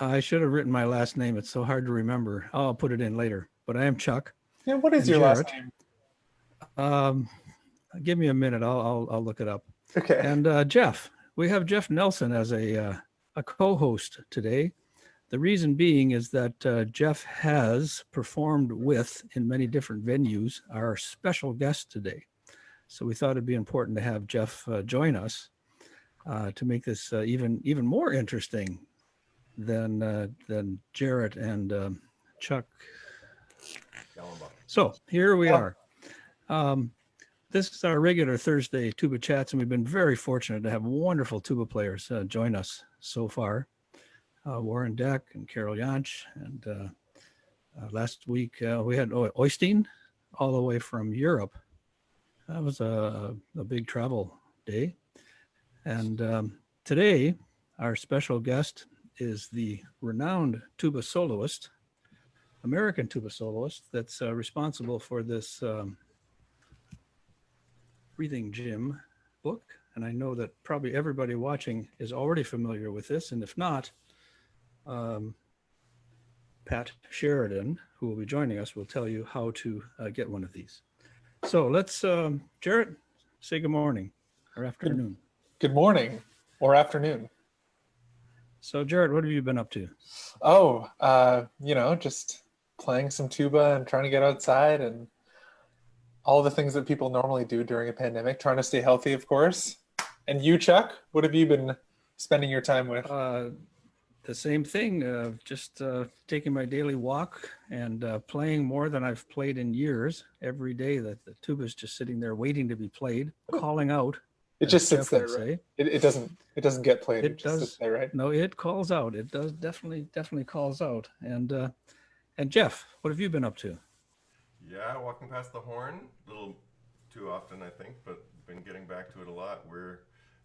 I should have written my last name. It's so hard to remember. I'll put it in later. But I am Chuck. Yeah, what is your last name? Give me a minute. I'll look it up. Okay. And Jeff, we have Jeff Nelsen as a co-host today. The reason being is that Jeff has performed with, in many different venues, our special guest today. So we thought it'd be important to have Jeff join us to make this even more interesting than Jarrett and Chuck. So here we are. This is our regular Thursday Tuba Chats, and we've been very fortunate to have wonderful tuba players join us so far. Warren Deck and Carol Jansch, and last week we had Oystein all the way from Europe. That was a big travel day. And today, our special guest is the renowned tuba soloist, American tuba soloist, that's responsible for this Breathing Gym book. And I know that probably everybody watching is already familiar with this. And if not, Pat Sheridan, who will be joining us, will tell you how to get one of these. So let's, Jarrett, say good morning or afternoon. Good morning or afternoon. So Jarrett, what have you been up to? Oh, just playing some tuba and trying to get outside and all the things that people normally do during a pandemic, trying to stay healthy, of course. And you, Chuck, what have you been spending your time with? The same thing, just taking my daily walk and playing more than I've played in years. Every day that the tuba is just sitting there waiting to be played, calling out. It just sits there, right? It doesn't get played. It just sits there, right? No, it calls out. It does definitely calls out. And Jeff, what have you been up to? Yeah, walking past the horn, a little too often, I think, but been getting back to it a lot.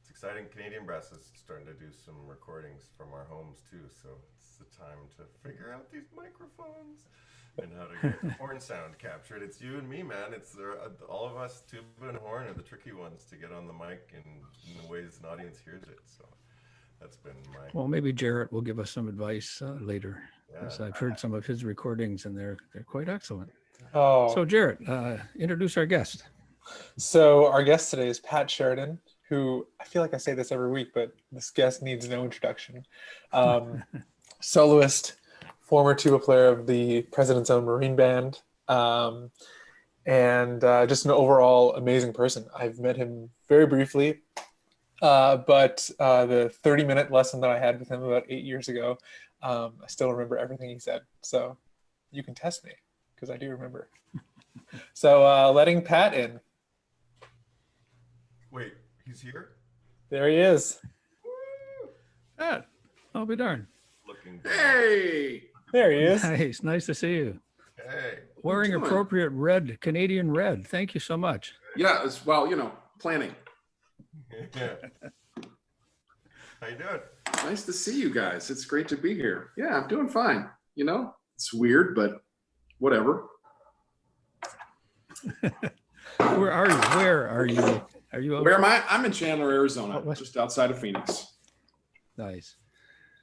It's exciting. Canadian Brass is starting to do some recordings from our homes too, so it's the time to figure out these microphones and how to get the horn sound captured. It's you and me, man. It's all of us, tuba and horn, are the tricky ones to get on the mic in the ways an audience hears it. So that's been my. Well, maybe Jarrett will give us some advice later, because I've heard some of his recordings and they're quite excellent. Oh. So Jarrett, introduce our guest. So our guest today is Pat Sheridan, who, I feel like I say this every week, but this guest needs no introduction. Soloist, former tuba player of the President's Own Marine Band, and just an overall amazing person. I've met him very briefly, but the 30-minute lesson that I had with him about 8 years ago, I still remember everything he said. So you can test me, because I do remember. So letting Pat in. Wait, he's here? There he is. Pat, I'll be darned. Looking Hey! There he is. Nice to see you. Hey. Wearing appropriate red, Canadian red. Thank you so much. Yeah, as well, planning. Yeah. How you doing? Nice to see you guys. It's great to be here. Yeah, I'm doing fine. It's weird, but whatever. Where are you? Are you? Where am I? I'm in Chandler, Arizona, just outside of Phoenix. Nice.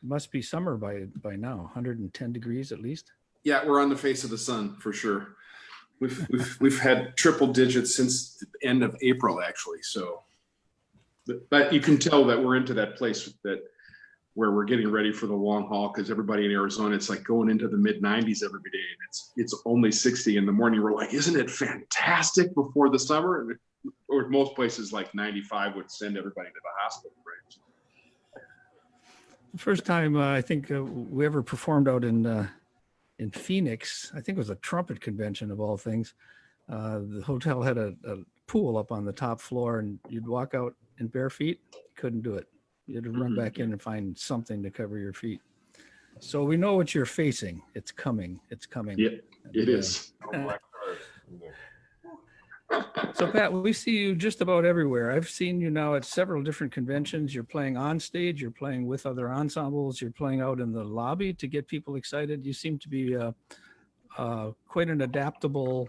It must be summer by now. 110 degrees at least. Yeah, we're on the face of the sun for sure. We've had triple digits since the end of April, actually. So, but you can tell that we're into that place where we're getting ready for the long haul, because everybody in Arizona, it's like going into the mid 90s every day, and it's only 60 in the morning. We're like, isn't it fantastic before the summer? Or most places like 95 would send everybody to the hospital, right? The first time I think we ever performed out in Phoenix, I think it was a trumpet convention of all things. The hotel had a pool up on the top floor, and you'd walk out in bare feet. Couldn't do it. You had to run back in and find something to cover your feet. So we know what you're facing. It's coming. It's coming. Yeah, it is. So Pat, we see you just about everywhere. I've seen you now at several different conventions. You're playing on stage. You're playing with other ensembles. You're playing out in the lobby to get people excited. You seem to be quite an adaptable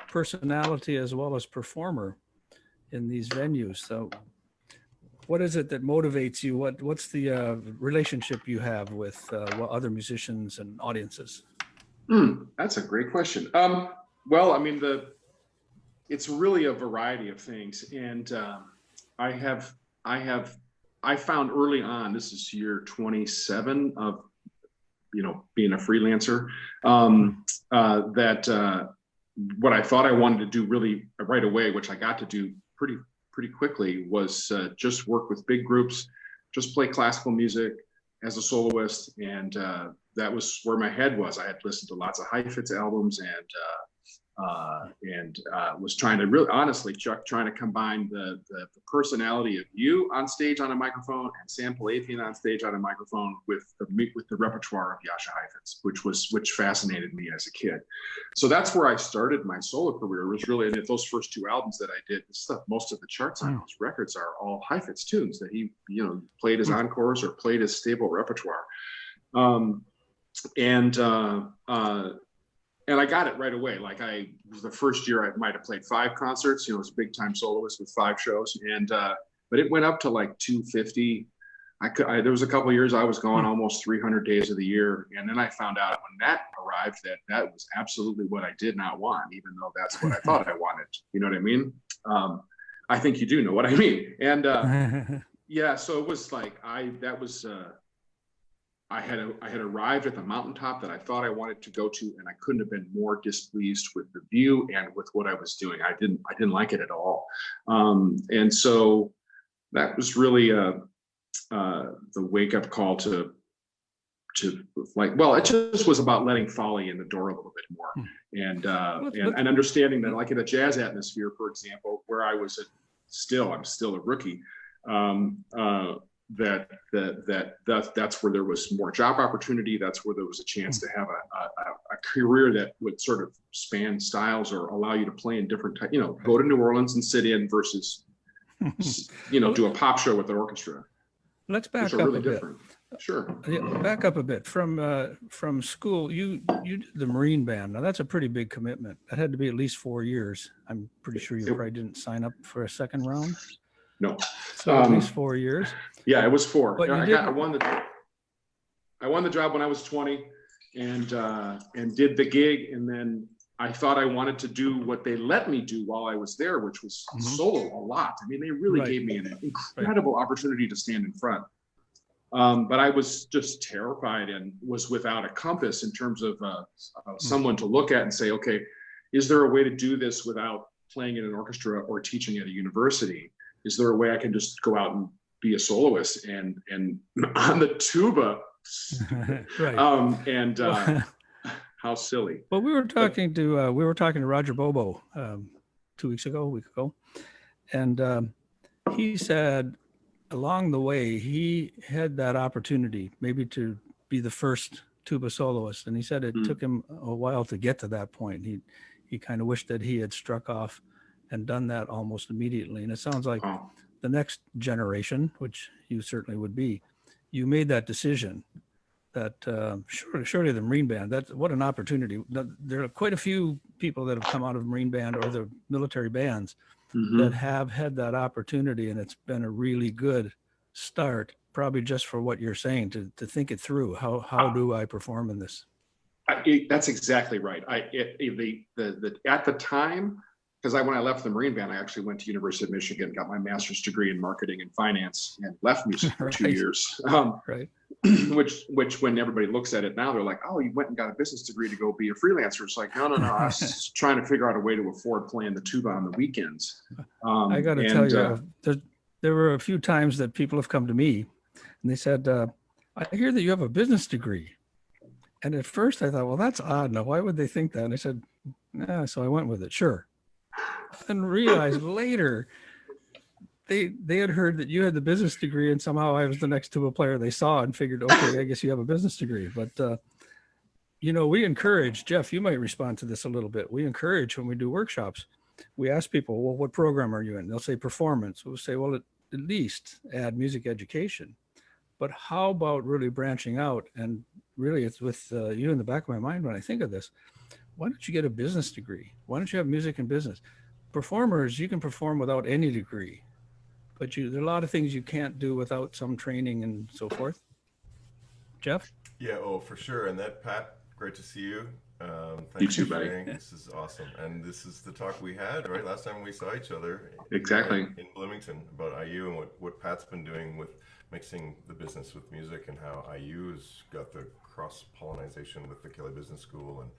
personality as well as performer in these venues. So what is it that motivates you? What's the relationship you have with other musicians and audiences? That's a great question. Well, I mean, it's really a variety of things, and I found early on, this is year 27 of being a freelancer, that what I thought I wanted to do really right away, which I got to do pretty quickly, was just work with big groups, just play classical music as a soloist, and that was where my head was. I had listened to lots of Heifetz albums and was trying to really, honestly, Chuck, trying to combine the personality of you on stage on a microphone and Sam Pilafian on stage on a microphone with the repertoire of Jascha Heifetz, which fascinated me as a kid. So that's where I started my solo career. Was really, and those first two albums that I did, the stuff, most of the charts on those records are all Heifetz tunes that he played as encores or played as stable repertoire. And I got it right away. Like the first year I might have played 5 concerts, it was a big time soloist with 5 shows. And, but it went up to like 250. There was a couple of years I was going almost 300 days of the year. And then I found out when that arrived that was absolutely what I did not want, even though that's what I thought I wanted. You know what I mean? I think you do know what I mean. And yeah, so it was like, I had arrived at the mountaintop that I thought I wanted to go to, and I couldn't have been more displeased with the view and with what I was doing. I didn't like it at all, and so that was really the wake up call to like, well, it just was about letting folly in the door a little bit more, and understanding that, like in a jazz atmosphere, for example, where I was I'm still a rookie. That's where there was more job opportunity. That's where there was a chance to have a career that would sort of span styles or allow you to play in different types, go to New Orleans and sit in versus, do a pop show with an orchestra. Let's back up really a bit. Different. Sure. Back up a bit from school. You did the Marine Band. Now that's a pretty big commitment. That had to be at least 4 years. I'm pretty sure you probably didn't sign up for a second round. No. So at least 4 years. Yeah, it was 4. But I won the job when I was 20, and did the gig, and then I thought I wanted to do what they let me do while I was there, which was solo a lot. I mean, they really gave me an incredible opportunity to stand in front. But I was just terrified and was without a compass in terms of someone to look at and say, okay, is there a way to do this without playing in an orchestra or teaching at a university? Is there a way I can just go out and be a soloist and on the tuba? How silly. Well, we were talking to Roger Bobo a week ago, and he said along the way he had that opportunity maybe to be the first tuba soloist, and he said it took him a while to get to that point. He kind of wished that he had struck off and done that almost immediately. And it sounds like the next generation, which you certainly would be, you made that decision that surely the Marine Band, what an opportunity. There are quite a few people that have come out of Marine Band or the military bands that have had that opportunity. And it's been a really good start, probably just for what you're saying, to think it through. How do I perform in this? That's exactly right. At the time, because when I left the Marine Band, I actually went to University of Michigan, got my master's degree in marketing and finance, and left music for 2 years. Which when everybody looks at it now, they're like, oh, you went and got a business degree to go be a freelancer. It's like, no. I was trying to figure out a way to afford playing the tuba on the weekends. I got to tell you, there were a few times that people have come to me and they said, I hear that you have a business degree. And at first I thought, well, that's odd. Now, why would they think that? And I said, yeah, so I went with it. Sure. And realized later they had heard that you had the business degree, and somehow I was the next tuba player they saw and figured, okay, I guess you have a business degree. But, we encourage, Jeff, you might respond to this a little bit. We encourage when we do workshops, we ask people, well, what program are you in? They'll say performance. We'll say, well, at least add music education. But how about really branching out? And really, it's with you in the back of my mind when I think of this. Why don't you get a business degree? Why don't you have music and business? Performers, you can perform without any degree. but there are a lot of things you can't do without some training and so forth. Jeff? Yeah, oh, for sure. And that, Pat, great to see you. You Thanks too, for buddy. sharing. This is awesome. And this is the talk we had, right? Last time we saw each other. Exactly. In Bloomington about IU and what Pat's been doing with mixing the business with music and how IU has got the cross-pollination with the Kelly Business School. And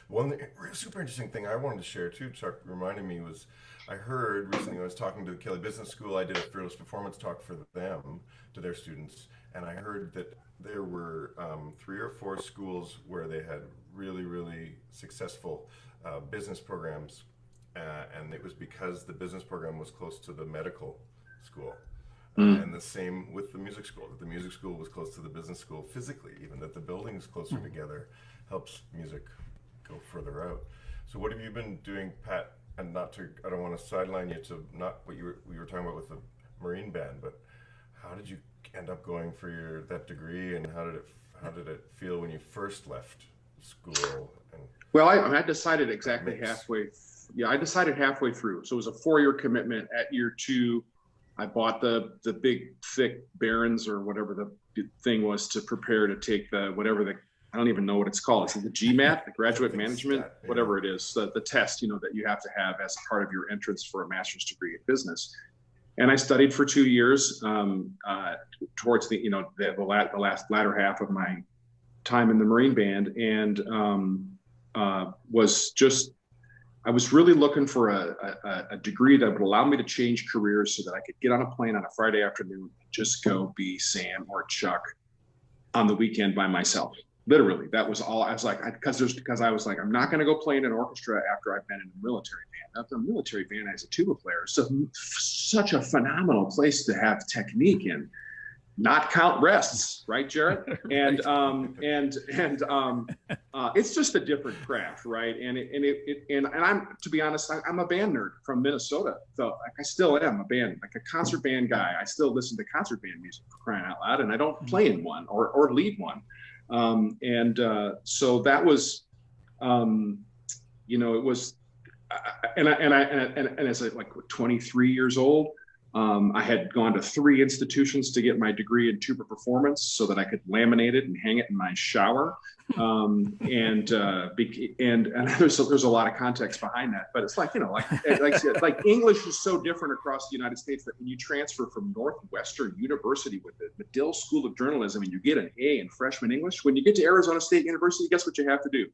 one super interesting thing I wanted to share too, Chuck reminded me, was I heard recently I was talking to the Kelly Business School. I did a fearless performance talk for them, to their students. And I heard that there were 3 or 4 schools where they had really, really successful business programs. And it was because the business program was close to the medical school. And the same with the music school, that the music school was close to the business school physically, even that the buildings closer together helps music go further out. So what have you been doing, Pat? And I don't want to sideline you to not what we were talking about with the Marine Band, but how did you end up going for that degree, and how did it feel when you first left school? And Well, I decided exactly halfway. Yeah, I decided halfway through. So it was a 4-year commitment. At year 2, I bought the big, thick Barron's or whatever the thing was to prepare to take I don't even know what it's called. It's the GMAT, the graduate management, whatever it is, the test, that you have to have as part of your entrance for a master's degree in business. And I studied for 2 years towards the latter half of my time in the Marine Band, and I was really looking for a degree that would allow me to change careers so that I could get on a plane on a Friday afternoon and just go be Sam or Chuck on the weekend by myself. Literally, that was all. I was like, because I was like, I'm not going to go play in an orchestra after I've been in a military band. After a military band as a tuba player, so such a phenomenal place to have technique in, not count rests, right, Jarrett? And it's just a different craft, right? And I'm, to be honest, I'm a band nerd from Minnesota, so I still am a band, like a concert band guy. I still listen to concert band music, for crying out loud, and I don't play in one or lead one. So that was, it was, and as like 23 years old, I had gone to 3 institutions to get my degree in tuba performance so that I could laminate it and hang it in my shower. And there's a lot of context behind that, but it's like, like English is so different across the United States that when you transfer from Northwestern University with the Medill School of Journalism and you get an A in freshman English, when you get to Arizona State University, guess what you have to do?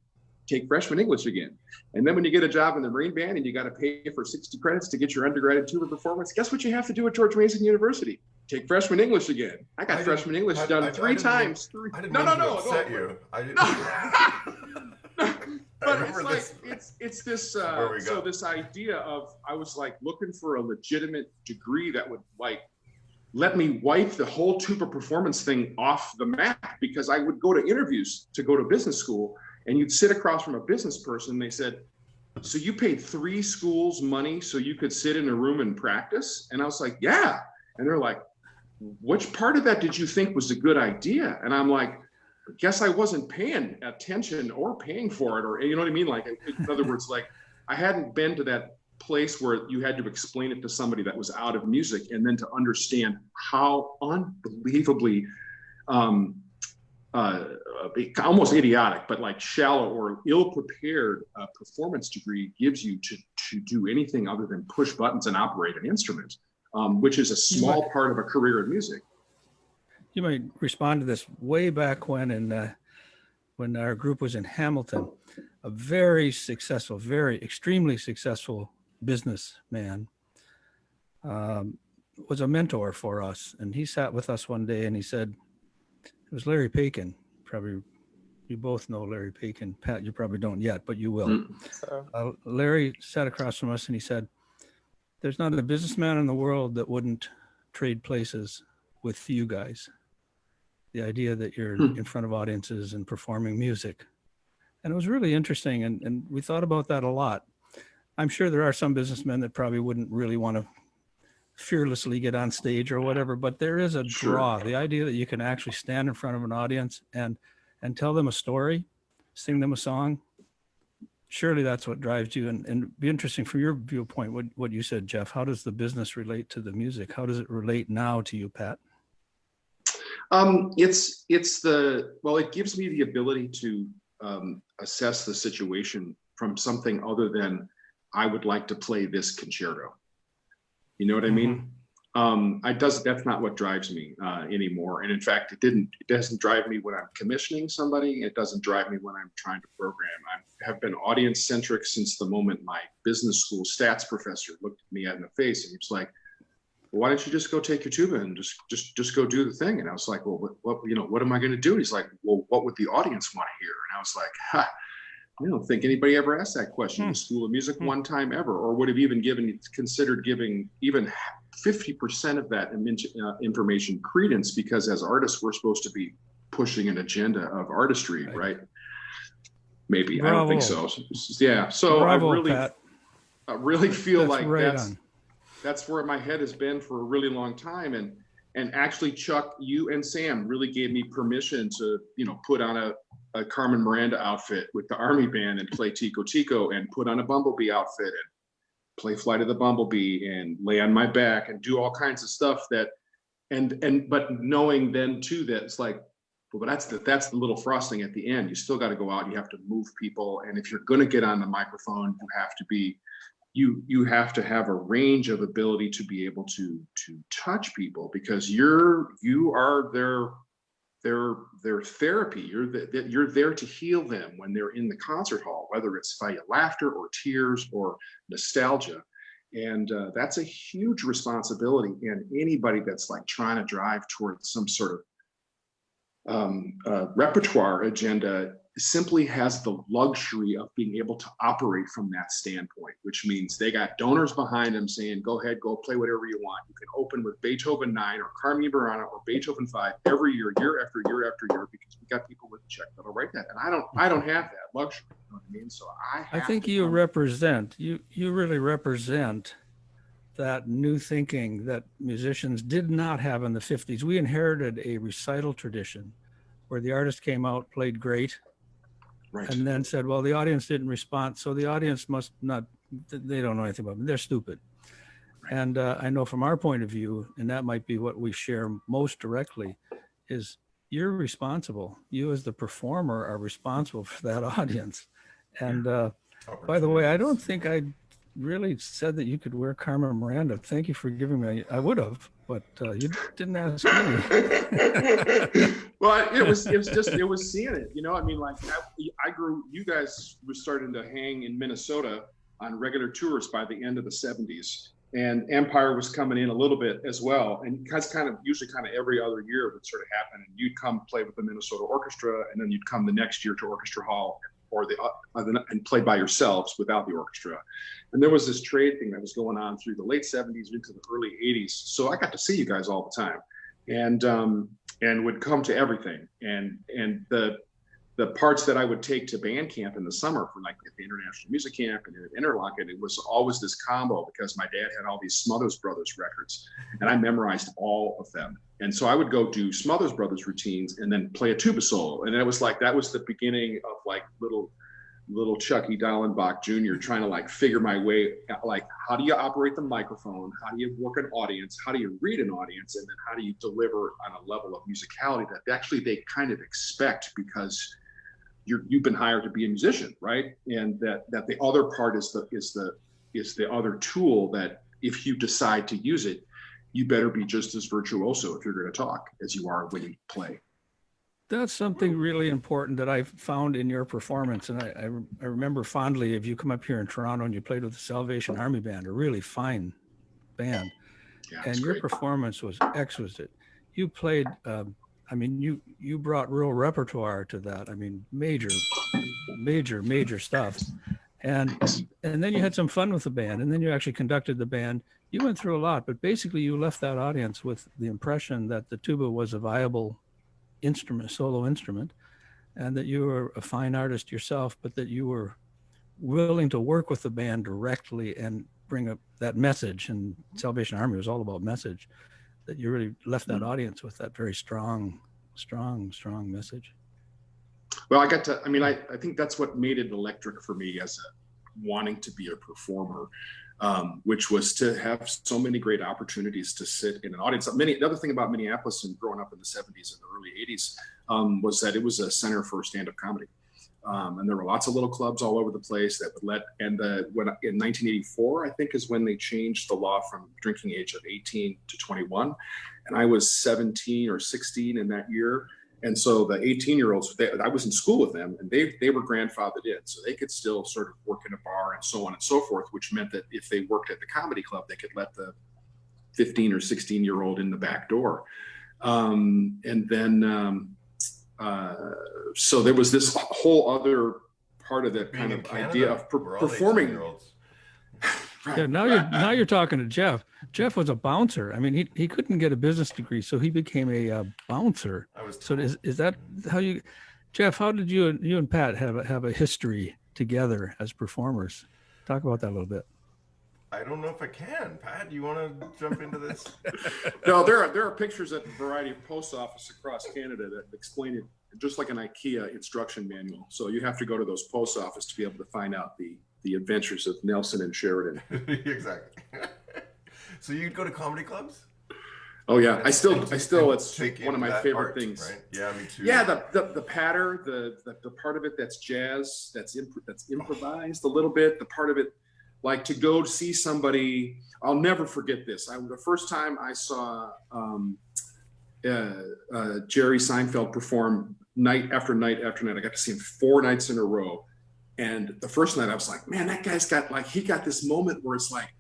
Take freshman English again. And then when you get a job in the Marine Band and you got to pay for 60 credits to get your undergraduate tuba performance, guess what you have to do at George Mason University? Take freshman English again. I got freshman English done 3 times. I didn't mean to upset you. But it's this so this idea of, I was like looking for a legitimate degree that would like let me wipe the whole tuba performance thing off the map, because I would go to interviews to go to business school, and you'd sit across from a business person and they said, so you paid 3 schools money so you could sit in a room and practice? And I was like, yeah. And they're like, which part of that did you think was a good idea? And I'm like, I guess I wasn't paying attention or paying for it, or, you know what I mean? Like, in other words, like I hadn't been to that place where you had to explain it to somebody that was out of music, and then to understand how unbelievably almost idiotic, but like shallow or ill-prepared performance degree gives you to do anything other than push buttons and operate an instrument, which is a small part of a career in music. You might respond to this. Way back when our group was in Hamilton, a very successful, extremely successful businessman was a mentor for us. And he sat with us one day and he said, it was Larry Pakin. Probably you both know Larry Pakin. Pat, you probably don't yet, but you will. Larry sat across from us and he said, there's not a businessman in the world that wouldn't trade places with you guys. The idea that you're in front of audiences and performing music. And it was really interesting. And we thought about that a lot. I'm sure there are some businessmen that probably wouldn't really want to fearlessly get on stage or whatever, but there is a draw. The idea that you can actually stand in front of an audience and tell them a story, sing them a song, surely that's what drives you. And it'd be interesting from your viewpoint, what you said, Jeff. How does the business relate to the music? How does it relate now to you, Pat? It gives me the ability to assess the situation from something other than I would like to play this concerto. You know what I mean? That's not what drives me anymore. And in fact, it doesn't drive me when I'm commissioning somebody. It doesn't drive me when I'm trying to program. I have been audience centric since the moment my business school stats professor looked at me in the face and he was like, well, why don't you just go take your tuba and just go do the thing? And I was like, well, what am I going to do? And he's like, well, what would the audience want to hear? And I was like, I don't think anybody ever asked that question in the School of Music one time ever, or would have even considered giving even 50% of that information credence, because as artists, we're supposed to be pushing an agenda of artistry, right? Maybe. Bravo. I don't think so. Yeah. So Bravo, I really feel that's like that's where my head has been for a really long time. And actually, Chuck, you and Sam really gave me permission to, put on a Carmen Miranda outfit with the Army Band and play Tico Tico, and put on a Bumblebee outfit and play Flight of the Bumblebee and lay on my back and do all kinds of stuff but knowing then too that it's like, well, but that's the little frosting at the end. You still got to go out. You have to move people, and if you're going to get on the microphone, you have to have a range of ability to be able to touch people, because you are their therapy. You're there to heal them when they're in the concert hall, whether it's via laughter or tears or nostalgia. And that's a huge responsibility. And anybody that's like trying to drive towards some sort of repertoire agenda simply has the luxury of being able to operate from that standpoint, which means they got donors behind them saying, go ahead, go play whatever you want. You can open with Beethoven 9 or Carmine Burana or Beethoven 5 every year after year after year, because we got people with a check that'll write that. And I don't have that luxury. You know what I mean? So I think you really represent that new thinking that musicians did not have in the 50s. We inherited a recital tradition where the artist came out, played great, right, and then said, well, the audience didn't respond, so the audience must not, they don't know anything about them, they're stupid. Right. And I know from our point of view, and that might be what we share most directly, is you're responsible. You as the performer are responsible for that audience. And by the way, I don't think I really said that you could wear Carmen Miranda. Thank you for giving me, I would have, but you didn't ask me. Well, it was seeing it, I mean, like I grew, you guys were starting to hang in Minnesota on regular tours by the end of the 70s, and Empire was coming in a little bit as well. And usually every other year would sort of happen, and you'd come play with the Minnesota Orchestra, and then you'd come the next year to Orchestra Hall and play by yourselves without the orchestra. And there was this trade thing that was going on through the late 70s into the early 80s. So I got to see you guys all the time, and would come to everything. And the parts that I would take to band camp in the summer for like the International Music Camp and Interlochen, it was always this combo, because my dad had all these Smothers Brothers records and I memorized all of them. And so I would go do Smothers Brothers routines and then play a tuba solo. And it was like, that was the beginning of like little Chucky Dallenbach Jr. trying to like figure my way, like, how do you operate the microphone? How do you work an audience? How do you read an audience? And then how do you deliver on a level of musicality that actually they kind of expect, because you've been hired to be a musician, right? And that the other part is the other tool that if you decide to use it, you better be just as virtuoso if you're going to talk as you are when you play. That's something really important that I found in your performance. And I remember fondly of you come up here in Toronto and you played with the Salvation Army Band, a really fine band. Yeah, and your performance was exquisite. You played, you brought real repertoire to that. I mean, major stuff. And then you had some fun with the band, and then you actually conducted the band. You went through a lot, but basically you left that audience with the impression that the tuba was a viable instrument, solo instrument, and that you were a fine artist yourself, but that you were willing to work with the band directly and bring up that message. And Salvation Army was all about message, that you really left that audience with that very strong message. Well, I think that's what made it electric for me as wanting to be a performer, which was to have so many great opportunities to sit in an audience. The other thing about Minneapolis and growing up in the 70s and the early 80s was that it was a center for stand-up comedy. And there were lots of little clubs all over the place that would in 1984, I think, is when they changed the law from drinking age of 18 to 21. And I was 17 or 16 in that year. And so the 18-year-olds, I was in school with them, and they were grandfathered in. So they could still sort of work in a bar and so on and so forth, which meant that if they worked at the comedy club, they could let the 15 or 16-year-old in the back door. So there was this whole other part of that kind of idea of performing. Yeah, now you're talking to Jeff. Jeff was a bouncer. I mean, he couldn't get a business degree, so he became a bouncer. So is that how you, Jeff? How did you and Pat have a history together as performers? Talk about that a little bit. I don't know if I can. Pat, you want to jump into this? No, there are pictures at a variety of post offices across Canada that explain it just like an IKEA instruction manual. So you have to go to those post offices to be able to find out the adventures of Nelsen and Sheridan. Exactly. So you'd go to comedy clubs? Oh yeah, I still it's one of my favorite art, things. Right? Yeah, me too. Yeah, the patter, the part of it that's jazz, that's improvised a little bit. The part of it, like to go see somebody. I'll never forget this. The first time I saw Jerry Seinfeld perform night after night after night. I got to see him 4 nights in a row. And the first night I was like, man, that guy's got he got this moment where it's like,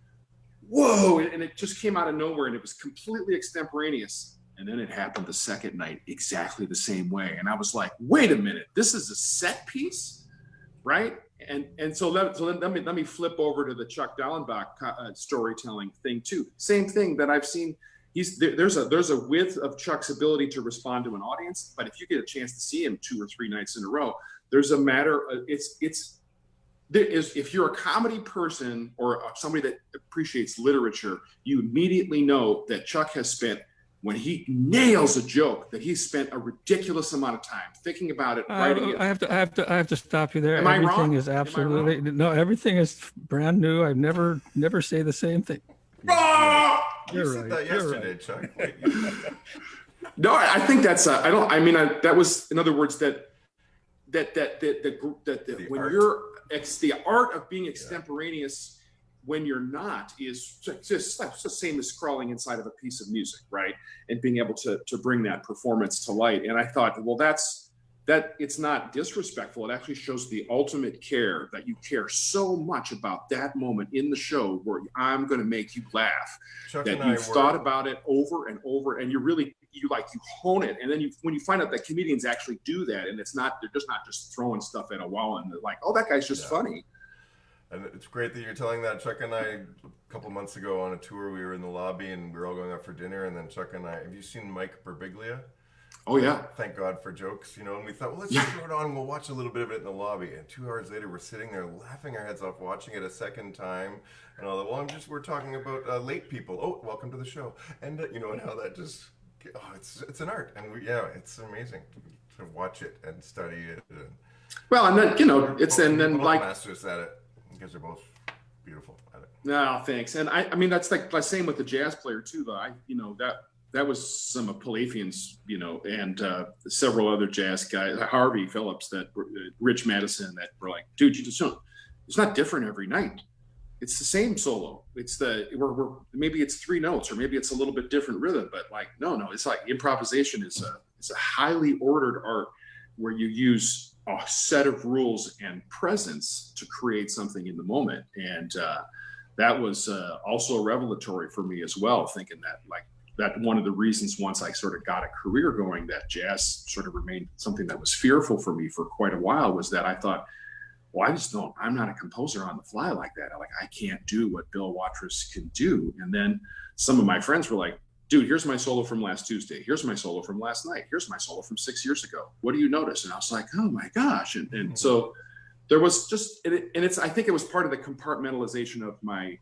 whoa. And it just came out of nowhere and it was completely extemporaneous. And then it happened the second night exactly the same way. And I was like, wait a minute, this is a set piece, right? And so let me flip over to the Chuck Dallenbach storytelling thing too. Same thing that I've seen. There's a width of Chuck's ability to respond to an audience, but if you get a chance to see him 2 or 3 nights in a row, there's a matter of, if you're a comedy person or somebody that appreciates literature, you immediately know that Chuck has spent, when he nails a joke, that he's spent a ridiculous amount of time thinking about it, writing it. I have to stop you there. Am I wrong? Everything is absolutely no. Everything is brand new. I've never say the same thing. You said that yesterday, Chuck. No, I think that's that was, in other words, that when it's the art of being extemporaneous when you're not is just the same as crawling inside of a piece of music, right? And being able to bring that performance to light. And I thought, well, that it's not disrespectful. It actually shows the ultimate care, that you care so much about that moment in the show where I'm going to make you laugh, Chuck that you've thought about it over and over, and you hone it. And then when you find out that comedians actually do that, and they're just throwing stuff at a wall and they're like, oh, that guy's just funny. And it's great that you're telling that. Chuck and I, a couple months ago on a tour, we were in the lobby and we were all going out for dinner. And then Chuck and I, have you seen Mike Birbiglia? Oh yeah. Thank God for jokes, and we thought, well, let's just throw it on and we'll watch a little bit of it in the lobby. And 2 hours later, we're sitting there laughing our heads off, watching it a second time. And all that. Well, we're talking about late people. Oh, welcome to the show. And and how that just, it's an art. And it's amazing to watch it and study it. Well, and then, it's, and then like masters at it. You guys are both beautiful at it. No, thanks. And I mean, that's like the same with the jazz player too, though. That was some of Pilafian's, and several other jazz guys, Harvey Phillips, Rich Matteson, that were like, dude, you just don't, it's not different every night. It's the same solo. It's maybe it's 3 notes or maybe it's a little bit different rhythm, but like, no, it's like improvisation is a highly ordered art where you use a set of rules and presence to create something in the moment. And that was also revelatory for me as well, thinking that one of the reasons once I sort of got a career going, that jazz sort of remained something that was fearful for me for quite a while, was that I thought, well, I'm not a composer on the fly like that. I can't do what Bill Watrous can do. And then some of my friends were like, dude, here's my solo from last Tuesday. Here's my solo from last night. Here's my solo from 6 years ago. What do you notice? And I was like, oh my gosh. And so there was just, I think it was part of the compartmentalization of I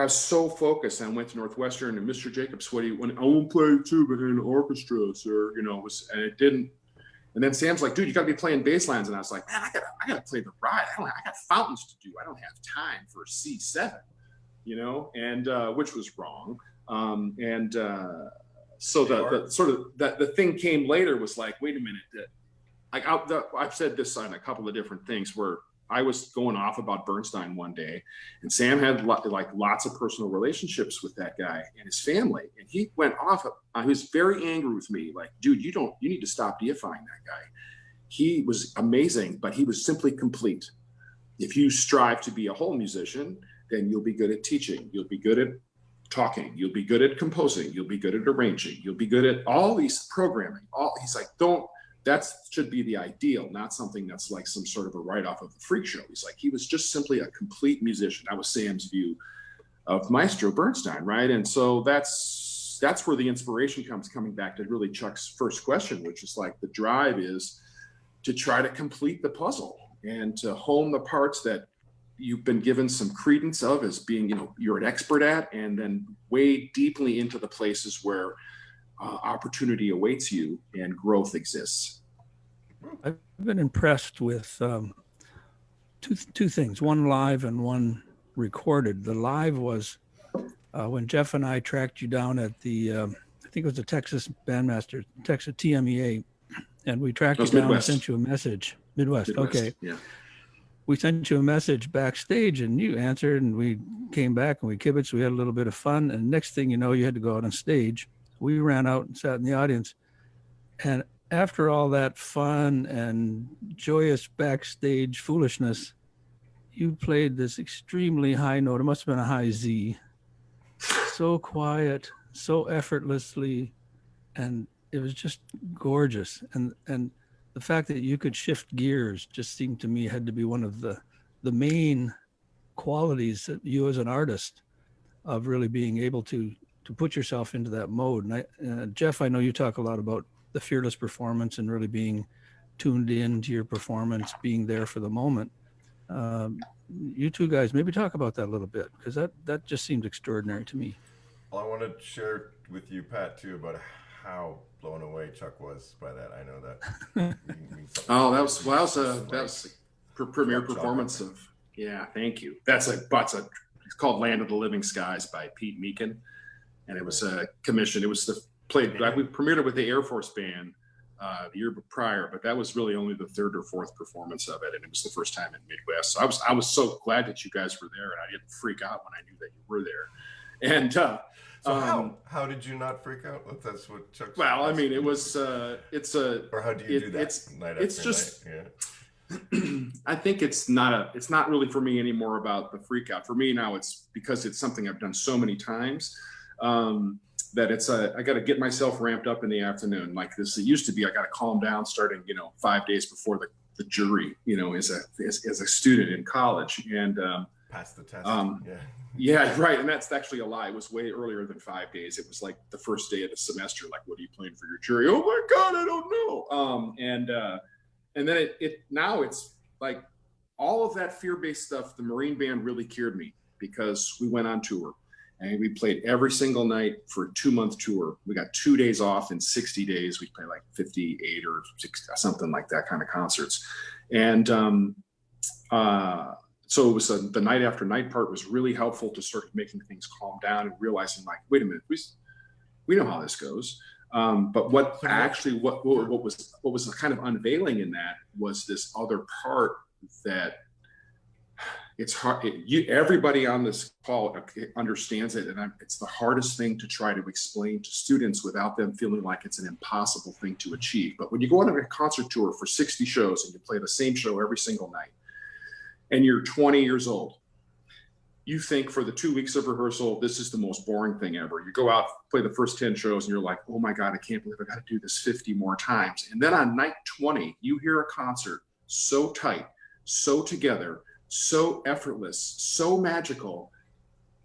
was so focused. I went to Northwestern and Mr. Jacobs, when I won't play tuba in an orchestra, sir, and And then Sam's like, dude, you got to be playing bass lines. And I was like, man, I gotta play the ride. I got fountains to do. I don't have time for C7, you know, and which was wrong. So the thing came later was like, wait a minute. I've said this on a couple of different things where I was going off about Bernstein one day, and Sam had lots of personal relationships with that guy and his family. And he went off. He was very angry with me. Like, dude, you need to stop deifying that guy. He was amazing, but he was simply complete. If you strive to be a whole musician, then you'll be good at teaching. You'll be good at talking. You'll be good at composing. You'll be good at arranging. You'll be good at all these programming. He's like, that should be the ideal, not something that's like some sort of a write-off of the freak show. He's like, he was just simply a complete musician. That was Sam's view of Maestro Bernstein, right? And so that's where the inspiration comes, coming back to really Chuck's first question, which is like the drive is to try to complete the puzzle and to hone the parts that you've been given some credence of as being, you know, you're an expert at, and then wade deeply into the places where opportunity awaits you and growth exists. I've been impressed with two things, one live and one recorded. The live was when Jeff and I tracked you down at the, I think it was the Texas Bandmaster, Texas TMEA, and we tracked you down and sent you a message. Midwest. Okay. Yeah. We sent you a message backstage and you answered, and we came back and we kibitzed. We had a little bit of fun. And next thing you know, you had to go out on stage. We ran out and sat in the audience. And after all that fun and joyous backstage foolishness, you played this extremely high note. It must have been a high Z. So quiet, so effortlessly, and it was just gorgeous. And the fact that you could shift gears just seemed to me had to be one of the main qualities that you as an artist of really being able to put yourself into that mode. And Jeff, I know you talk a lot about the fearless performance and really being tuned into your performance, being there for the moment. You two guys, maybe talk about that a little bit, because that just seemed extraordinary to me. Well, I want to share with you, Pat, too, about how blown away Chuck was by that. I know that. That was a premiere performance of. Yeah, thank you. It's called Land of the Living Skies by Pete Meekin, and it was a commission. It was we premiered it with the Air Force Band the year prior, but that was really only the third or fourth performance of it, and it was the first time in Midwest. So I was so glad that you guys were there, and I didn't freak out when I knew that you were there. And so how did you not freak out? That's what Chuck. Well, I mean, it was or how do you do that? It's just. Yeah. I think it's not really for me anymore about the freak out. For me now, it's because it's something I've done so many times. That I got to get myself ramped up in the afternoon like this. It used to be I got to calm down starting 5 days before the jury, as a student in college, and pass the test. Yeah, right. And that's actually a lie. It was way earlier than 5 days. It was like the first day of the semester. Like, what are you playing for your jury? Oh my God, I don't know. And then now it's like all of that fear-based stuff. The Marine Band really cured me because we went on tour. And we played every single night for a 2-month tour. We got 2 days off in 60 days. We played like 58 or 60, something like that kind of concerts. And so it was the night after night part was really helpful to sort of making things calm down and realizing like, wait a minute, we know how this goes. But what was kind of unveiling in that was this other part that it's hard. Everybody on this call understands it, and it's the hardest thing to try to explain to students without them feeling like it's an impossible thing to achieve. But when you go on a concert tour for 60 shows and you play the same show every single night, and you're 20 years old, you think for the 2 weeks of rehearsal, this is the most boring thing ever. You go out, play the first 10 shows, and you're like, oh my God, I can't believe I got to do this 50 more times. And then on night 20, you hear a concert so tight, so together, so effortless, so magical.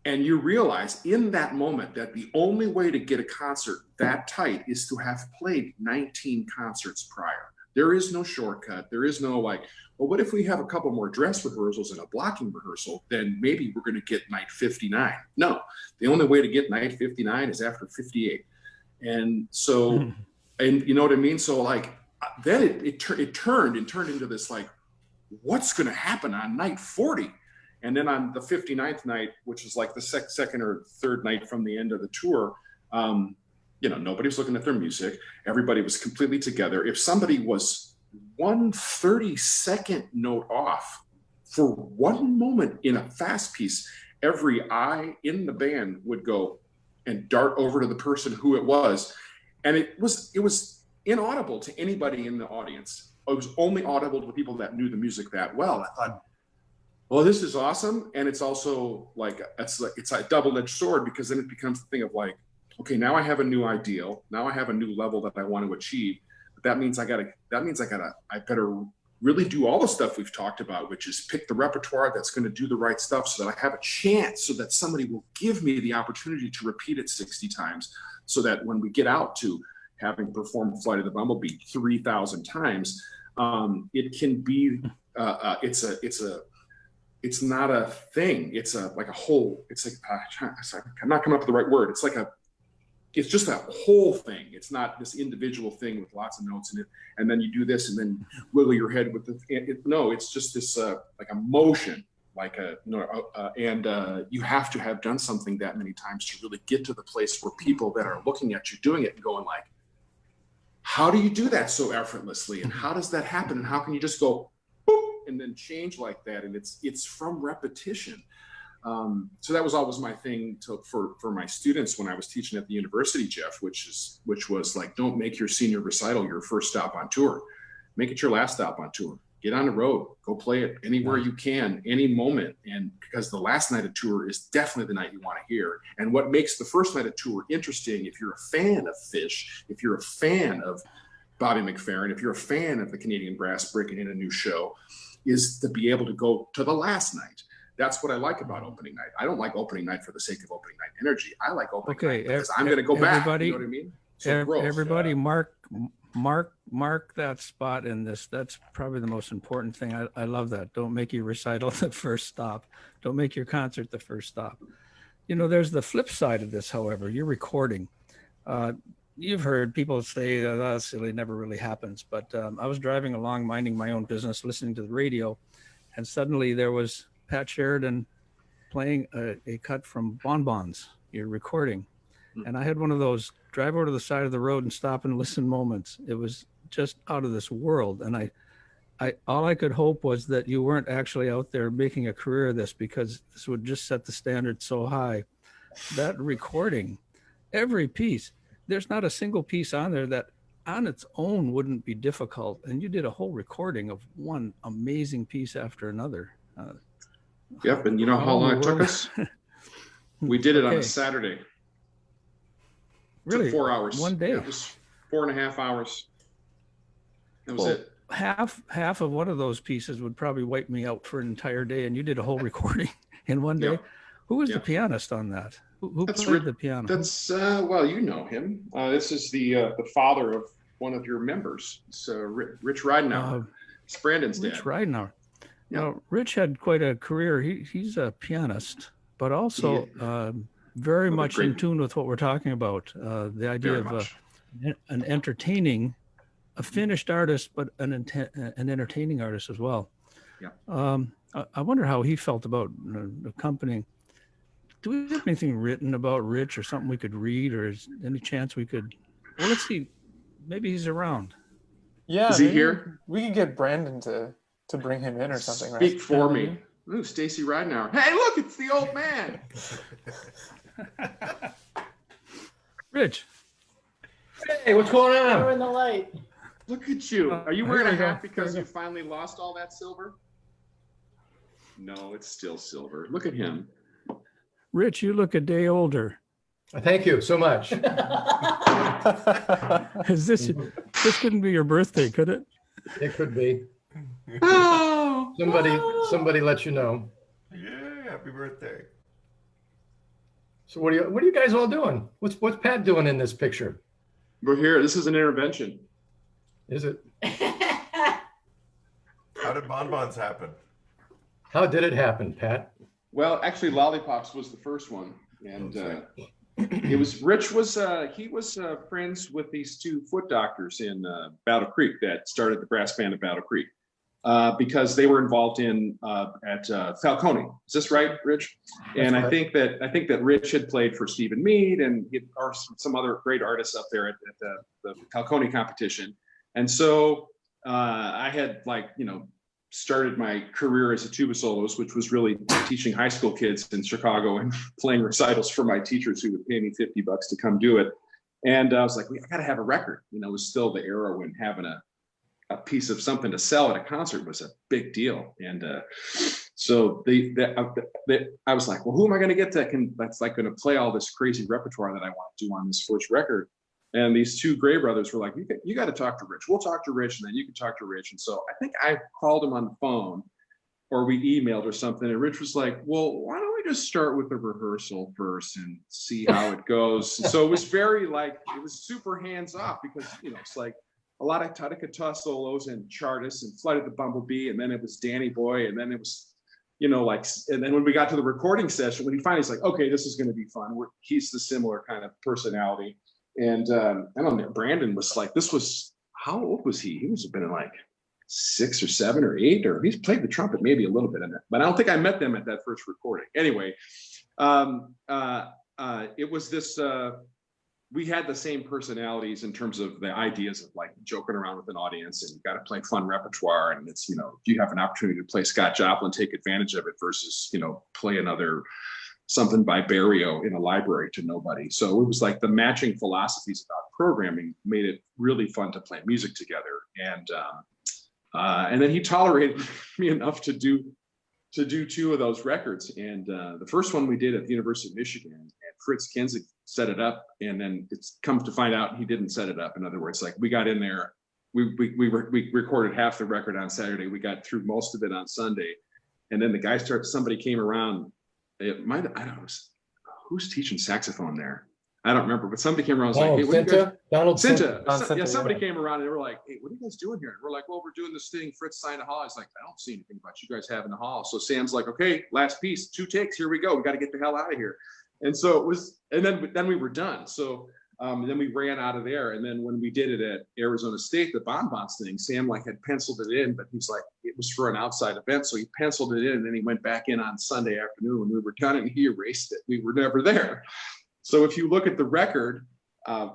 And you realize in that moment that the only way to get a concert that tight is to have played 19 concerts prior. There is no shortcut. There is no like, well, what if we have a couple more dress rehearsals and a blocking rehearsal? Then maybe we're going to get night 59. No, the only way to get night 59 is after 58. And so, and you know what I mean? So like, then it turned into this like, what's going to happen on night 40? And then on the 59th night, which is like the second or third night from the end of the tour, nobody was looking at their music. Everybody was completely together. If somebody was 1 30-second note off for one moment in a fast piece, every eye in the band would go and dart over to the person who it was. And it was inaudible to anybody in the audience. It was only audible to the people that knew the music that well. I thought, well, this is awesome. And it's also like, it's a double-edged sword, because then it becomes the thing of like, okay, now I have a new ideal. Now I have a new level that I want to achieve. But that means I better really do all the stuff we've talked about, which is pick the repertoire that's going to do the right stuff so that I have a chance, so that somebody will give me the opportunity to repeat it 60 times, so that when we get out to having performed Flight of the Bumblebee 3,000 times, it can be, it's not a thing. It's like a whole, it's like, I'm not coming up with the right word. It's just a whole thing. It's not this individual thing with lots of notes in it, and then you do this and then wiggle your head with no, it's just this like a motion, and you have to have done something that many times to really get to the place where people that are looking at you doing it and going like, how do you do that so effortlessly? And how does that happen? And how can you just go boop and then change like that? And it's from repetition. So that was always my thing for my students when I was teaching at the university, Jeff, which was like, don't make your senior recital your first stop on tour. Make it your last stop on tour. Get on the road, go play it anywhere you can, any moment. And because the last night of tour is definitely the night you want to hear. And what makes the first night of tour interesting, if you're a fan of Phish, if you're a fan of Bobby McFerrin, if you're a fan of the Canadian Brass breaking in a new show, is to be able to go to the last night. That's what I like about opening night. I don't like opening night for the sake of opening night energy. I like opening night because I'm going to go back. You know what I mean? So everybody, mark that spot in this. That's probably the most important thing. I love that. Don't make your recital the first stop. Don't make your concert the first stop. There's the flip side of this, however. You're recording. You've heard people say that's silly, never really happens. But I was driving along, minding my own business, listening to the radio, and suddenly there was Pat Sheridan playing a cut from Bonbons. You're recording. And I had one of those drive over to the side of the road and stop and listen moments. It was just out of this world. And I all I could hope was that you weren't actually out there making a career of this, because this would just set the standard so high. That recording, every piece, there's not a single piece on there that on its own wouldn't be difficult. And you did a whole recording of one amazing piece after another. Yep. And you know how long it took us? We did it on a Saturday. Really? Took 4 hours. One day. Yeah, it was 4.5 hours. That was it. Half of one of those pieces would probably wipe me out for an entire day, and you did a whole recording in one day. Who was the pianist on that? Who played the piano? That's well, you know him. This is the father of one of your members. So Rich Ridenour. It's Brandon's dad. Rich Ridenour. Rich had quite a career. He's a pianist, but also very much in tune with what we're talking about. The idea of an entertaining, a finished artist, but an entertaining artist as well. Yeah. I wonder how he felt about accompanying. Do we have anything written about Rich or something we could read, or is any chance we could? Well, let's see. Maybe he's around. Yeah. Is he here? We could get Brandon to bring him in or something, right? Speak for me. Ooh, Stacy Ridenour. Hey, look, it's the old man. Rich. Hey, what's going on? We're in the light. Look at you. Are you wearing a hat because you finally lost all that silver? No, it's still silver. Look at him. Rich, you look a day older. Thank you so much. This couldn't be your birthday, could it? It could be. Oh, Somebody let you know. Yeah, happy birthday. So what are you guys all doing? What's Pat doing in this picture? we're here. This is an intervention. Is it? How did Bonbons happen? How did it happen, Pat? Well, actually, Lollipops was the first one, and Rich was he was friends with these two foot doctors in Battle Creek that started the brass band at Battle Creek because they were involved in at Falcone. Is this right, Rich? And That's I think that Rich had played for Stephen Meade and or some other great artists up there at the Falcone competition. And so I had started my career as a tuba soloist, which was really teaching high school kids in Chicago and playing recitals for my teachers who would pay me $50 to come do it. And I was like, I got to have a record. It was still the era when having a piece of something to sell at a concert was a big deal. And so I was like, well, who am I going to get that's like going to play all this crazy repertoire that I want to do on this first record? And these two Gray brothers were like, you got to talk to Rich. We'll talk to Rich, and then you can talk to Rich. And so I think I called him on the phone, or we emailed or something. And Rich was like, well, why don't we just start with the rehearsal first and see how it goes? So it was it was super hands off because, it's like a lot of ta-ta-ta solos and Chartist and Flight of the Bumblebee. And then it was Danny Boy. And then it was, and then when we got to the recording session, when he finally's like, okay, this is going to be fun. He's the similar kind of personality. And I don't know, Brandon was like, how old was he? He must have been like 6 or 7 or 8, or he's played the trumpet maybe a little bit in it, but I don't think I met them at that first recording. Anyway, it was this, we had the same personalities in terms of the ideas of like joking around with an audience and you got to play fun repertoire. And it's, if you have an opportunity to play Scott Joplin, take advantage of it versus, play another something by Barrio in a library to nobody. So it was like the matching philosophies about programming made it really fun to play music together. And then he tolerated me enough to do 2 of those records. And the first one we did at the University of Michigan, and Fritz Kinzig set it up. And then it's come to find out he didn't set it up. In other words, like we got in there, we recorded half the record on Saturday. We got through most of it on Sunday. And then somebody came around. I don't know, who's teaching saxophone there? I don't remember, but somebody came around and was like, hey, Donald Cinta. Yeah, somebody came around and they were like, hey, what are you guys doing here? And we're like, well, we're doing this thing. Fritz signed a hall. I was like, I don't see anything about you guys having a hall. So Sam's like, okay, last piece, 2 takes, here we go. We got to get the hell out of here. And so it was, and then we were done. So then we ran out of there. And then when we did it at Arizona State, the bonbons thing, Sam had penciled it in, but he's like, it was for an outside event. So he penciled it in and then he went back in on Sunday afternoon when we were done and he erased it. We were never there. So if you look at the record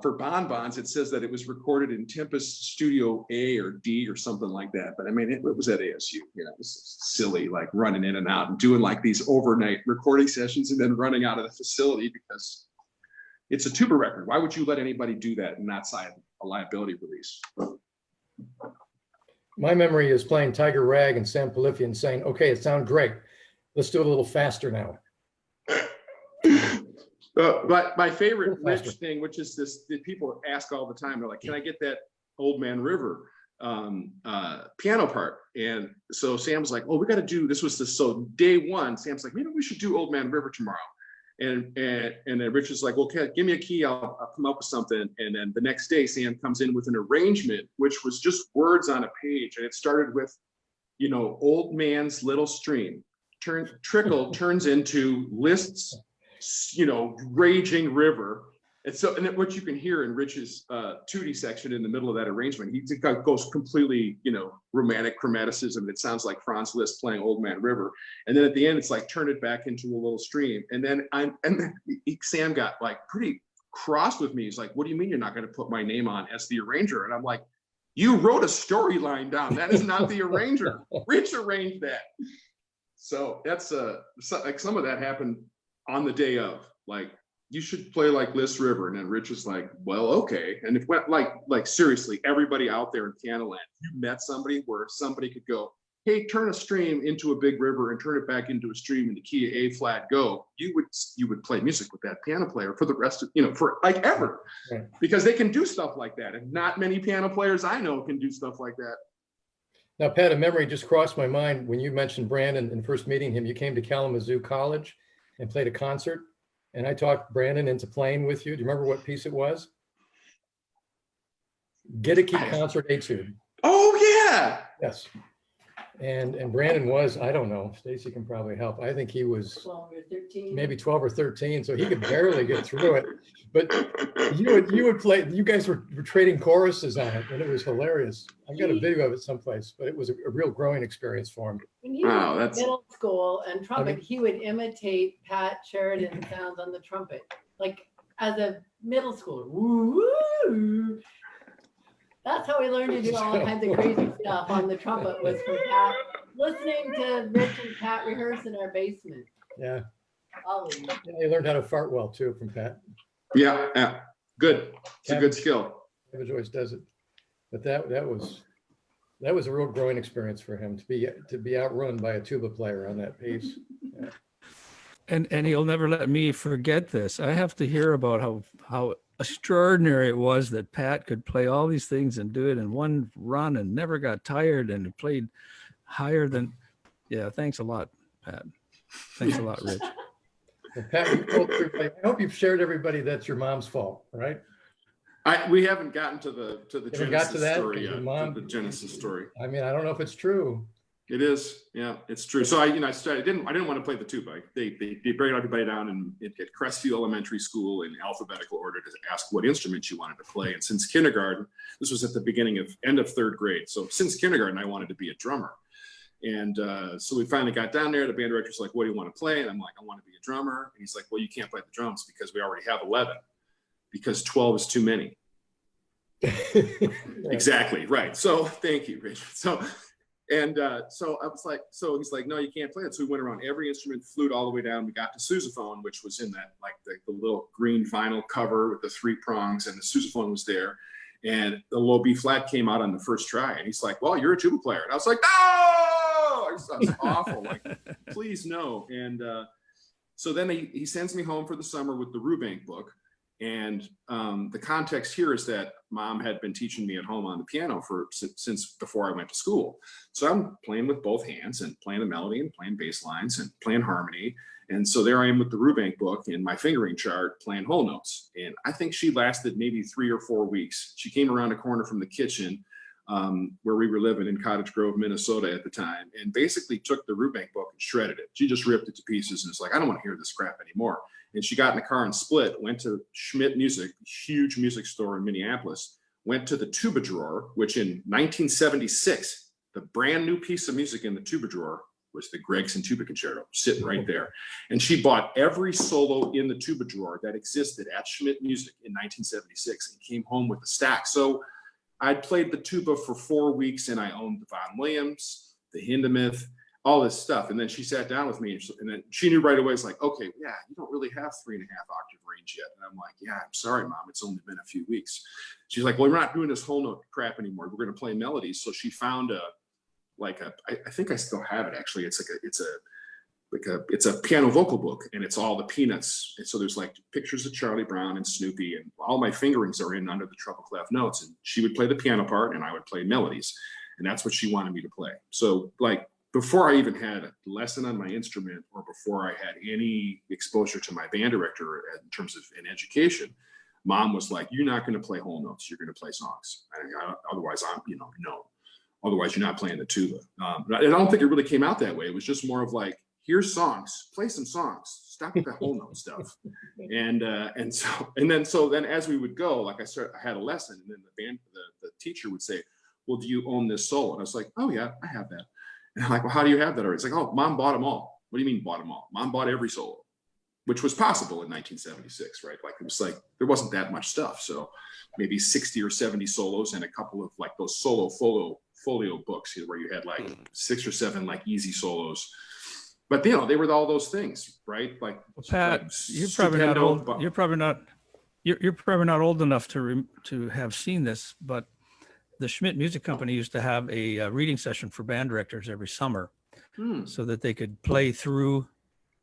for bonbons, it says that it was recorded in Tempest Studio A or D or something like that. But I mean, it was at ASU, it was silly, like running in and out and doing like these overnight recording sessions and then running out of the facility because it's a tuba record. Why would you let anybody do that and not sign a liability release? My memory is playing Tiger Rag and Sam Pilafian saying, okay, it sounds great. Let's do it a little faster now. But my favorite Rich thing, which is this, that people ask all the time, they're like, can I get that Old Man River piano part? And so Sam's like, oh, we got to do, so day one, Sam's like, maybe we should do Old Man River tomorrow. And then Rich is like, well, give me a key, I'll come up with something. And then the next day, Sam comes in with an arrangement, which was just words on a page. And it started with, old man's little stream. Trickle turns into Liszt's, raging river. And so, and what you can hear in Rich's tutti section in the middle of that arrangement, he goes completely, romantic chromaticism. It sounds like Franz Liszt playing Old Man River. And then at the end, it's like, turn it back into a little stream. And then Sam got like pretty cross with me. He's like, what do you mean you're not going to put my name on as the arranger? And I'm like, you wrote a storyline down. That is not the arranger. Rich arranged that. So that's like some of that happened on the day of, like, you should play like Liszt River. And then Rich was like, well, okay. And it went like seriously, everybody out there in piano land, you met somebody where somebody could go, hey, turn a stream into a big river and turn it back into a stream in the key of A flat, go. You would play music with that piano player for the rest of, for like ever, because they can do stuff like that. And not many piano players I know can do stuff like that. Now, Pat, a memory just crossed my mind when you mentioned Brandon and first meeting him. You came to Kalamazoo College and played a concert. And I talked Brandon into playing with you. Do you remember what piece it was? Goedicke Concert Etude. Oh, yeah. Yes. And Brandon was, I don't know, Stacy can probably help. I think he was 12 or 13. maybe 12 or 13, so he could barely get through it. But you would play, you guys were trading choruses on it, and it was hilarious. I've got a video of it someplace, but it was a real growing experience for him. When he Wow, was that's- in middle school and trumpet, he would imitate Pat Sheridan sounds on the trumpet, like as a middle schooler. Woo, woo. That's how we learned to do all kinds of crazy stuff on the trumpet, was from Pat, listening to Rich and Pat rehearse in our basement. Yeah, Always. he learned how to fart well too from Pat. Yeah. Good. It's a good skill. Never Joyce does it. But that was a real growing experience for him to be outrun by a tuba player on that piece. Yeah. And he'll never let me forget this. I have to hear about how extraordinary it was that Pat could play all these things and do it in one run and never got tired and played higher than. Yeah, thanks a lot, Pat. Thanks a lot, Rich. Well, Pat, you told everybody, I hope you've shared everybody that's your mom's fault, right? We haven't gotten to the Haven't got to Genesis that? story Because your yet. mom- The Genesis story. I mean, I don't know if it's true. It is. Yeah, it's true. So I started. I didn't want to play the tuba. They bring everybody down at Crestview Elementary School in alphabetical order to ask what instrument you wanted to play. And since kindergarten, this was at the end of third grade. So since kindergarten, I wanted to be a drummer. And so we finally got down there. The band director's like, "What do you want to play?" And I'm like, "I want to be a drummer." And he's like, "Well, you can't play the drums because we already have 11, because 12 is too many." Exactly right. So thank you, Rich. So I was like, so he's like, "No, you can't play it." So we went around every instrument, flute all the way down. We got to sousaphone, which was in that like the little green vinyl cover with the 3 prongs, and the sousaphone was there. And the low B flat came out on the first try. And he's like, "Well, you're a tuba player." And I was like, "No!" It was awful. Like, please no. And so then he sends me home for the summer with the Rubank book. And the context here is that Mom had been teaching me at home on the piano since before I went to school. So I'm playing with both hands and playing a melody and playing bass lines and playing harmony. And so there I am with the Rubank book and my fingering chart playing whole notes. And I think she lasted maybe 3 or 4 weeks. She came around a corner from the kitchen where we were living in Cottage Grove, Minnesota at the time, and basically took the Rubank book and shredded it. She just ripped it to pieces and was like, "I don't want to hear this crap anymore." And she got in the car and split, went to Schmidt Music, huge music store in Minneapolis, went to the tuba drawer, which in 1976, the brand new piece of music in the tuba drawer was the Gregson Tuba Concerto, sitting right there. And she bought every solo in the tuba drawer that existed at Schmidt Music in 1976 and came home with a stack. So I played the tuba for 4 weeks, and I owned the Von Williams, the Hindemith, all this stuff. And then she sat down with me, and then she knew right away, it's like, "Okay, yeah, you don't really have 3.5 octave range yet." And I'm like, "Yeah, I'm sorry, Mom, it's only been a few weeks." She's like, "Well, we're not doing this whole note crap anymore. We're going to play melodies." So she found I think I still have it actually. It's a piano vocal book, and it's all the Peanuts. And so there's like pictures of Charlie Brown and Snoopy, and all my fingerings are in under the treble clef notes. And she would play the piano part, and I would play melodies, and that's what she wanted me to play. So like, before I even had a lesson on my instrument, or before I had any exposure to my band director in terms of an education, Mom was like, "You're not going to play whole notes. You're going to play songs. Otherwise, no. Otherwise, you're not playing the tuba." I don't think it really came out that way. It was just more of like, "Here's songs. Play some songs. Stop with that whole note stuff." And then as we would go, like I had a lesson, and then the teacher would say, "Well, do you own this solo?" And I was like, "Oh yeah, I have that." And I'm like, "Well, how do you have that already?" It's like, "Oh, Mom bought them all." "What do you mean bought them all?" "Mom bought every solo," which was possible in 1976, right? Like, it was like, there wasn't that much stuff. So maybe 60 or 70 solos and a couple of like those solo folio books where you had like 6 or 7 like easy solos. But they were all those things, right? Like, Well, Pat, like you're probably not stupendo, old. but- You're probably not old enough to have seen this, but the Schmidt Music Company used to have a reading session for band directors every summer, so that they could play through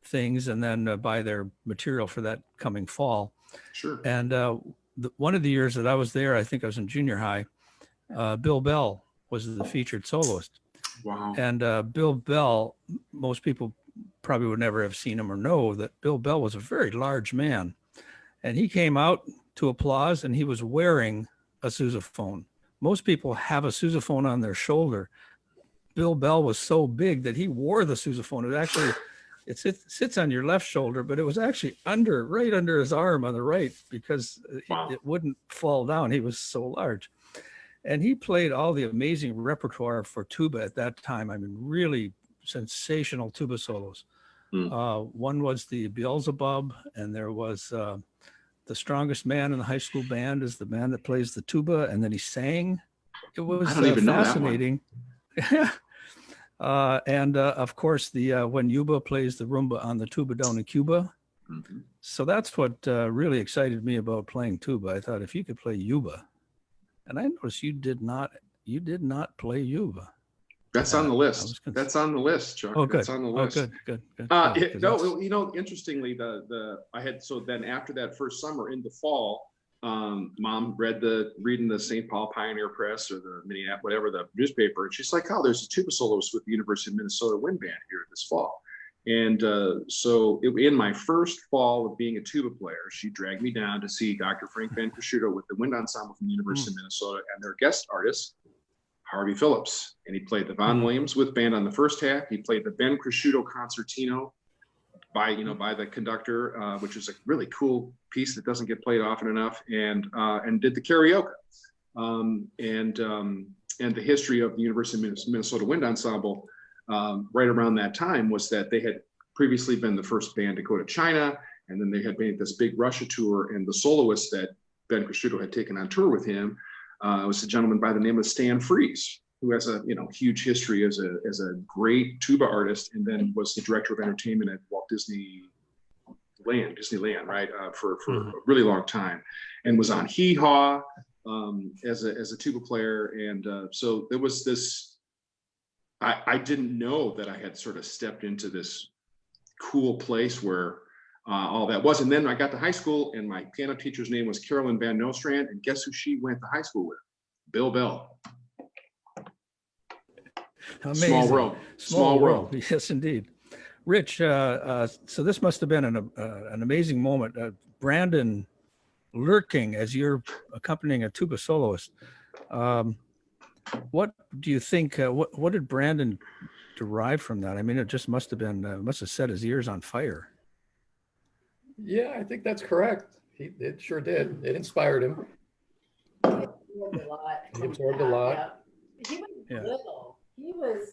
things and then buy their material for that coming fall. Sure. And one of the years that I was there, I think I was in junior high, Bill Bell was the featured soloist. Wow. And Bill Bell, most people probably would never have seen him or know that Bill Bell was a very large man. And he came out to applause, and he was wearing a sousaphone. Most people have a sousaphone on their shoulder. Bill Bell was so big that he wore the sousaphone. It actually, sits on your left shoulder, but it was actually right under his arm on the right because Wow. it wouldn't fall down. He was so large. And he played all the amazing repertoire for tuba at that time. I mean, really sensational tuba solos. One was the Beelzebub, and there was the strongest man in the high school band is the man that plays the tuba, and then he sang. It was I don't even know that one. fascinating. And of course, when Yuba plays the rumba on the tuba down in Cuba. Mm-hmm. So that's what really excited me about playing tuba. I thought if you could play Yuba, and I noticed you did not play Yuba. That's on the list. That's on the list, Chuck. Oh, good. That's on the list. Good. Interestingly, then after that first summer in the fall, Mom reading the St. Paul Pioneer Press or the Minneapolis, whatever the newspaper, and she's like, "Oh, there's a tuba soloist with the University of Minnesota Wind Band here this fall." And in my first fall of being a tuba player, she dragged me down to see Dr. Frank Van Cresciuto with the wind ensemble from the University of Minnesota and their guest artist, Harvey Phillips. And he played the Von Williams with band on the first half. He played the Ben Cresciuto Concertino by the conductor, which is a really cool piece that doesn't get played often enough, and did the karaoke. And the history of the University of Minnesota Wind Ensemble right around that time was that they had previously been the first band to go to China, and then they had made this big Russia tour, and the soloist that Ben Cresciuto had taken on tour with him was a gentleman by the name of Stan Fries, who has a huge history as a great tuba artist, and then was the director of entertainment at Walt Disneyland, right, for a really long time, and was on Hee Haw as a tuba player, and so there was this. I didn't know that I had sort of stepped into this cool place where all that was. And then I got to high school, and my piano teacher's name was Carolyn Van Nostrand, and guess who she went to high school with? Bill Bell. Amazing. Small world. Yes, indeed. Rich, so this must have been an amazing moment. Brandon lurking as you're accompanying a tuba soloist. What do you think? What did Brandon derive from that? I mean, it just must have set his ears on fire. Yeah, I think that's correct. It sure did. It inspired him. He absorbed a lot. He was little. He was.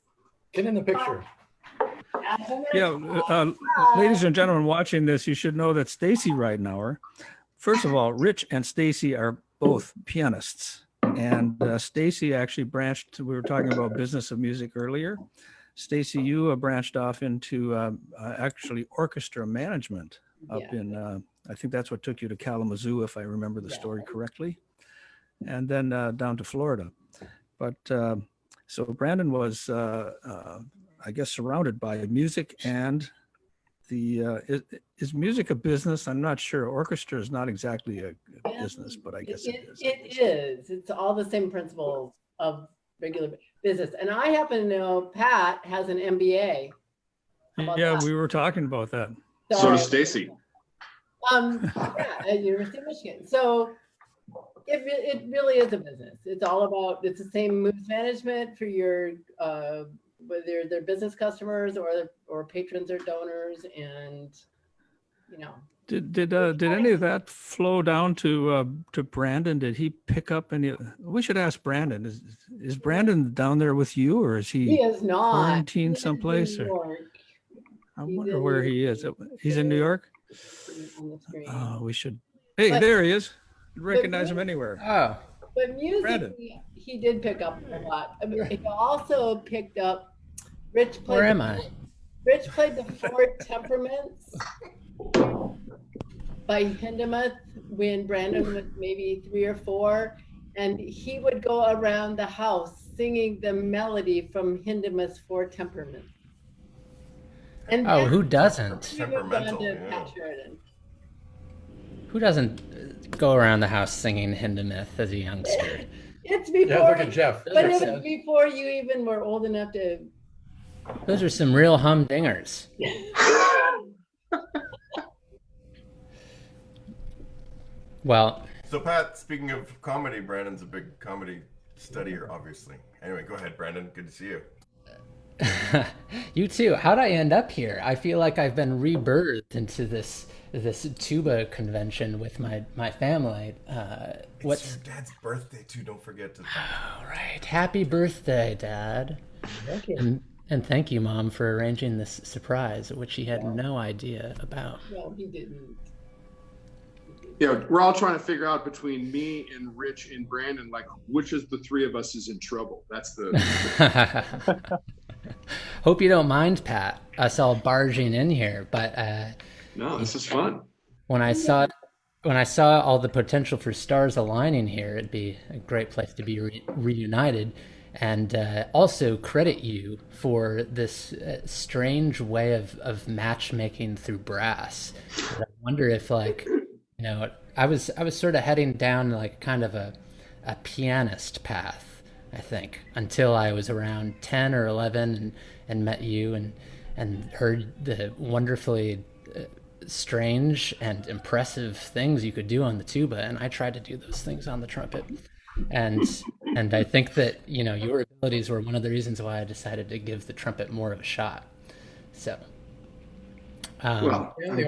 Get in the picture. Yeah, ladies and gentlemen watching this, you should know that Stacy Ridenour. First of all, Rich and Stacy are both pianists. And Stacy actually branched. We were talking about business of music earlier. Stacy, you branched off into actually orchestra management up in. I think that's what took you to Kalamazoo, if I remember the story correctly, and then down to Florida. But so Brandon was, I guess, surrounded by music and is music a business? I'm not sure. Orchestra is not exactly a business, but I guess it is. It is. It's all the same principles of regular business. And I happen to know Pat has an MBA. Yeah, we were talking about that. So does Stacy. At University of Michigan. So it really is a business. It's all about, it's the same moves management for your whether they're business customers or patrons or donors, and Did any of that flow down to Brandon? Did he pick up any? We should ask Brandon. Is Brandon down there with you, or is he is not quarantined someplace? I wonder where he is. He's in New York. Oh, we should. Hey, there he is. You'd recognize him anywhere. Oh. But music, Brandon. he did pick up a lot. I mean, he also picked up. Rich played. Where am I? Rich played the Four Temperaments by Hindemith when Brandon was maybe 3 or 4, and he would go around the house singing the melody from Hindemith's Four Temperaments. And who doesn't? Temperamental, Pat Sheridan. Who doesn't go around the house singing Hindemith as a youngster? It's before. Yeah, look at Jeff. But it was before you even were old enough to. Those are some real humdingers. Well. So Pat, speaking of comedy, Brandon's a big comedy studier, obviously. Anyway, go ahead, Brandon. Good to see you. You too. How'd I end up here? I feel like I've been rebirthed into this tuba convention with my family. It's What's your dad's birthday too. Don't forget to. all right? Happy birthday, Dad, Thank you. and thank you, Mom, for arranging this surprise, which he had no idea about. No, he didn't. Yeah, we're all trying to figure out between me and Rich and Brandon, like which of the three of us is in trouble. That's the Hope you don't mind, Pat, us all barging in here, but no, this is fun. when I saw all the potential for stars aligning here, it'd be a great place to be reunited, and also credit you for this strange way of matchmaking through brass. I wonder if, like, I was sort of heading down like kind of a pianist path, I think, until I was around 10 or 11 and met you and heard the wonderfully strange and impressive things you could do on the tuba, and I tried to do those things on the trumpet, and I think that your abilities were one of the reasons why I decided to give the trumpet more of a shot. So Well, Family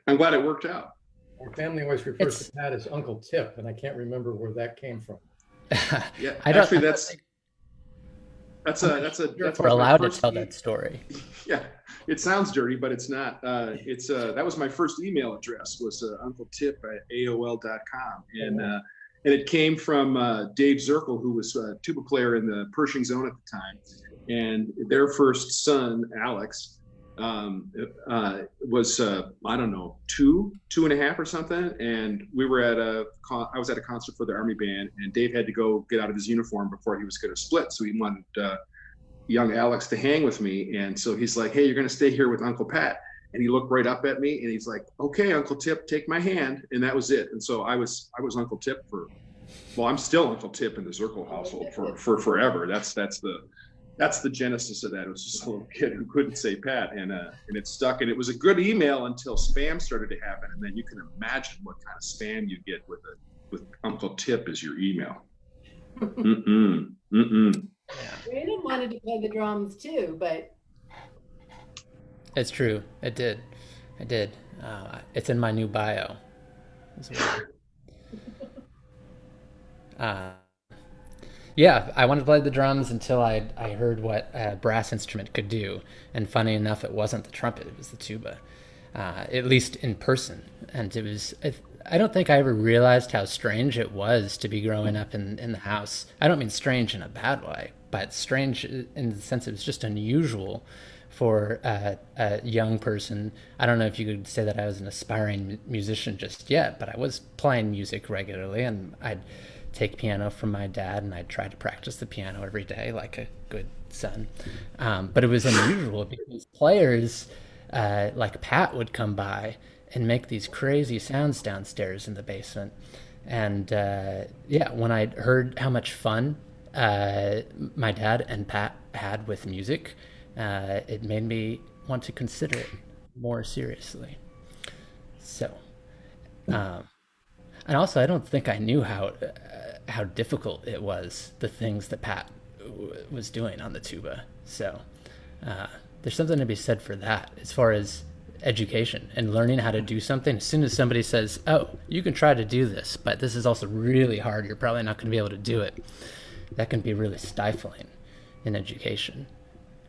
I'm glad it worked out. Our family always refers to Pat as Uncle Tip, and I can't remember where that came from. Yeah, I don't, actually, I don't that's think that's we're my allowed to first tell that story. Yeah, it sounds dirty, but it's not. That was my first email address, was uncletip@aol.com, and it came from Dave Zirkle, who was a tuba player in the Pershing Zone at the time, and their first son, Alex, was I don't know, two and a half or something, and we were I was at a concert for the Army band, and Dave had to go get out of his uniform before he was going to split, so he wanted young Alex to hang with me, and so he's like, "Hey, you're going to stay here with Uncle Pat," and he looked right up at me, and he's like, "Okay, Uncle Tip, take my hand," and that was it. And so I was Uncle Tip I'm still Uncle Tip in the Zirkle household for forever. That's the genesis of that. It was just a little kid who couldn't say Pat, and it stuck. And it was a good email until spam started to happen, and then you can imagine what kind of spam you get with Uncle Tip as your email. Brandon wanted to play the drums too, but It's true. I did. It's in my new bio as well. Yeah, I wanted to play the drums until I heard what a brass instrument could do. And funny enough, it wasn't the trumpet, it was the tuba, at least in person. And it was, I don't think I ever realized how strange it was to be growing up in the house. I don't mean strange in a bad way, but strange in the sense it was just unusual for a young person. I don't know if you could say that I was an aspiring musician just yet, but I was playing music regularly, and I'd take piano from my dad, and I'd try to practice the piano every day like a good son. But it was unusual because players like Pat would come by and make these crazy sounds downstairs in the basement. And when I heard how much fun my dad and Pat had with music, it made me want to consider it more seriously. So, and also, I don't think I knew how difficult it was, the things that Pat was doing on the tuba. So there's something to be said for that as far as education and learning how to do something. As soon as somebody says, "Oh, you can try to do this, but this is also really hard. You're probably not going to be able to do it," that can be really stifling in education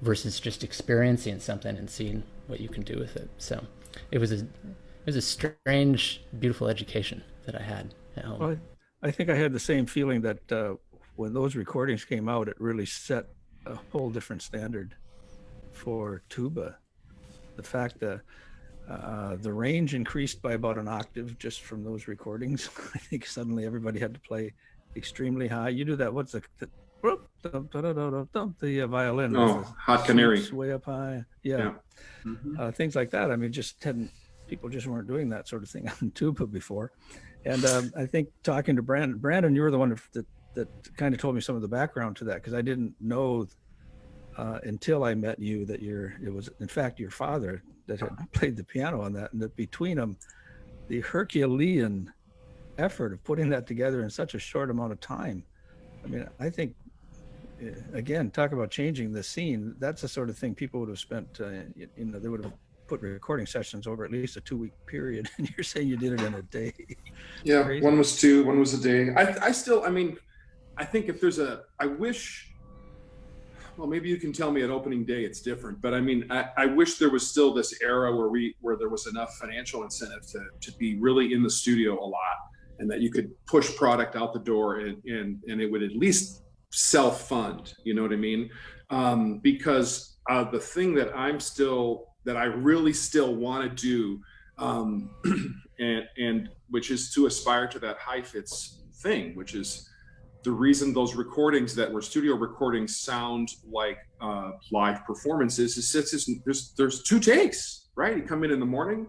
versus just experiencing something and seeing what you can do with it. So it was a strange, beautiful education that I had at home. Well, I think I had the same feeling that when those recordings came out, it really set a whole different standard for tuba. The fact that the range increased by about an octave just from those recordings. I think suddenly everybody had to play extremely high. You do that. What's the violin? Oh, Hot Canary. Way up high. Yeah. Mm-hmm. Things like that. I mean, people just weren't doing that sort of thing on tuba before. And I think talking to Brandon, you were the one that kind of told me some of the background to that, because I didn't know until I met you that it was in fact your father that had played the piano on that, and that between them, the Herculean effort of putting that together in such a short amount of time. I mean, I think again, talk about changing the scene. That's the sort of thing people would have spent, they would have put recording sessions over at least a 2-week period. And you're saying you did it in a day. Yeah, Crazy. one was 2, one was a day. I think if there's I wish, well, maybe you can tell me at opening day it's different, but I mean, I wish there was still this era where there was enough financial incentive to be really in the studio a lot, and that you could push product out the door and it would at least self-fund, you know what I mean? Because the thing that I really still want to do, and which is to aspire to that high fits thing, which is the reason those recordings that were studio recordings sound like live performances is there's 2 takes, right? You come in the morning,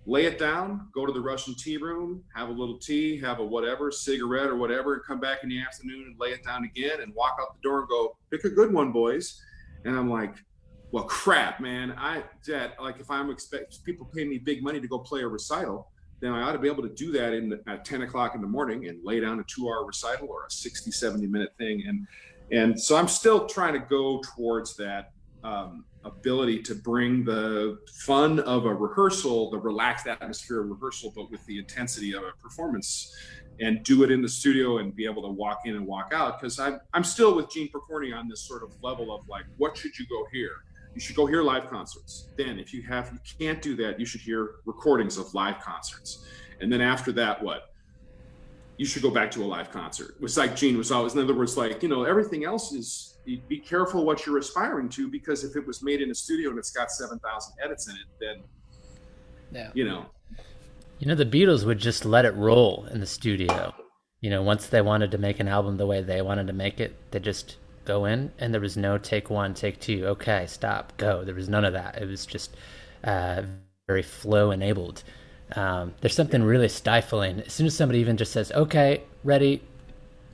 lay it down, go to the Russian tea room, have a little tea, have a whatever, cigarette or whatever, and come back in the afternoon and lay it down again and walk out the door and go, pick a good one, boys. And I'm like, well, crap, man. If I'm expecting people pay me big money to go play a recital, then I ought to be able to do that at 10 o'clock in the morning and lay down a 2-hour recital or a 60, 70-minute thing. And so I'm still trying to go towards that ability to bring the fun of a rehearsal, the relaxed atmosphere of rehearsal, but with the intensity of a performance, and do it in the studio and be able to walk in and walk out. Because I'm still with Gene Pokorny on this sort of level of like, what should you go hear? You should go hear live concerts. Then if you can't do that, you should hear recordings of live concerts. And then after that, what? You should go back to a live concert. It was like Gene was always, in other words, like, everything else is, be careful what you're aspiring to, because if it was made in a studio and it's got 7,000 edits in it, then, the Beatles would just let it roll in the studio. Once they wanted to make an album the way they wanted to make it, they just go in, and there was no take 1, take 2, okay, stop, go. There was none of that. It was just very flow enabled. There's something really stifling. As soon as somebody even just says, okay, ready,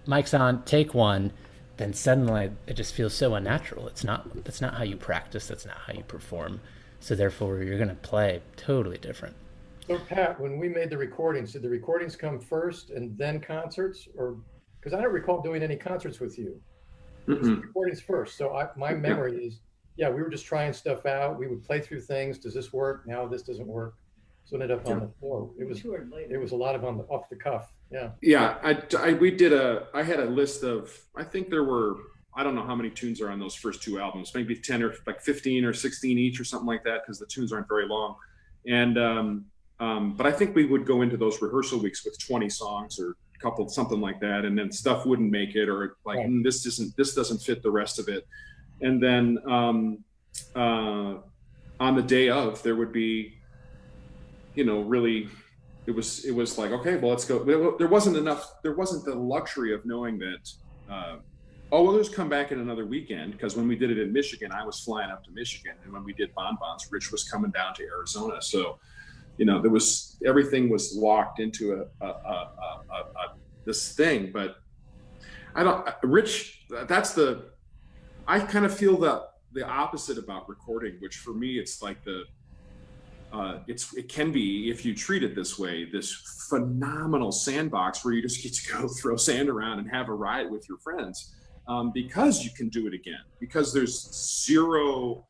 mic's on, take 1, then suddenly it just feels so unnatural. That's not how you practice. That's not how you perform. So therefore you're going to play totally different. So Pat, when we made the recordings, did the recordings come first and then concerts? Or, because I don't recall doing any concerts with you. It was the recordings first. So my memory is, we were just trying stuff out. We would play through things. Does this work? Now this doesn't work. So it ended up on the floor. It was a lot of off the cuff. Yeah. Yeah. I had a list of, I think there were, I don't know how many tunes are on those first 2 albums, maybe 10 or like 15 or 16 each or something like that, because the tunes aren't very long. And, but I think we would go into those rehearsal weeks with 20 songs or couple, something like that, and then stuff wouldn't make it, or like, this doesn't fit the rest of it. And then on the day of, there would be, really, it was like, okay, well, let's go. There wasn't the luxury of knowing that, we'll just come back in another weekend, because when we did it in Michigan, I was flying up to Michigan, and when we did Bonbons, Rich was coming down to Arizona. So, everything was locked into this thing. But Rich, I kind of feel the opposite about recording, which for me, it's like it can be, if you treat it this way, this phenomenal sandbox where you just get to go throw sand around and have a riot with your friends, because you can do it again, because there's zero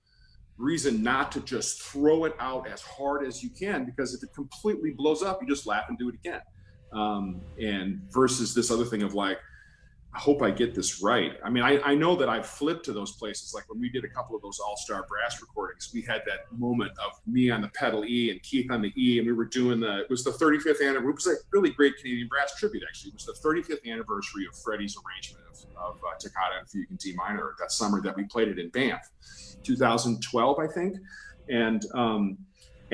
reason not to just throw it out as hard as you can, because if it completely blows up, you just laugh and do it again. And versus this other thing of like, I hope I get this right. I mean, I know that I've flipped to those places. Like when we did a couple of those all-star brass recordings, we had that moment of me on the pedal E and Keith on the E, and we were doing it was the 35th anniversary. It was a really great Canadian brass tribute, actually. It was the 35th anniversary of Freddie's arrangement of Toccata and Fugue in D minor that summer that we played it in Banff, 2012, I think.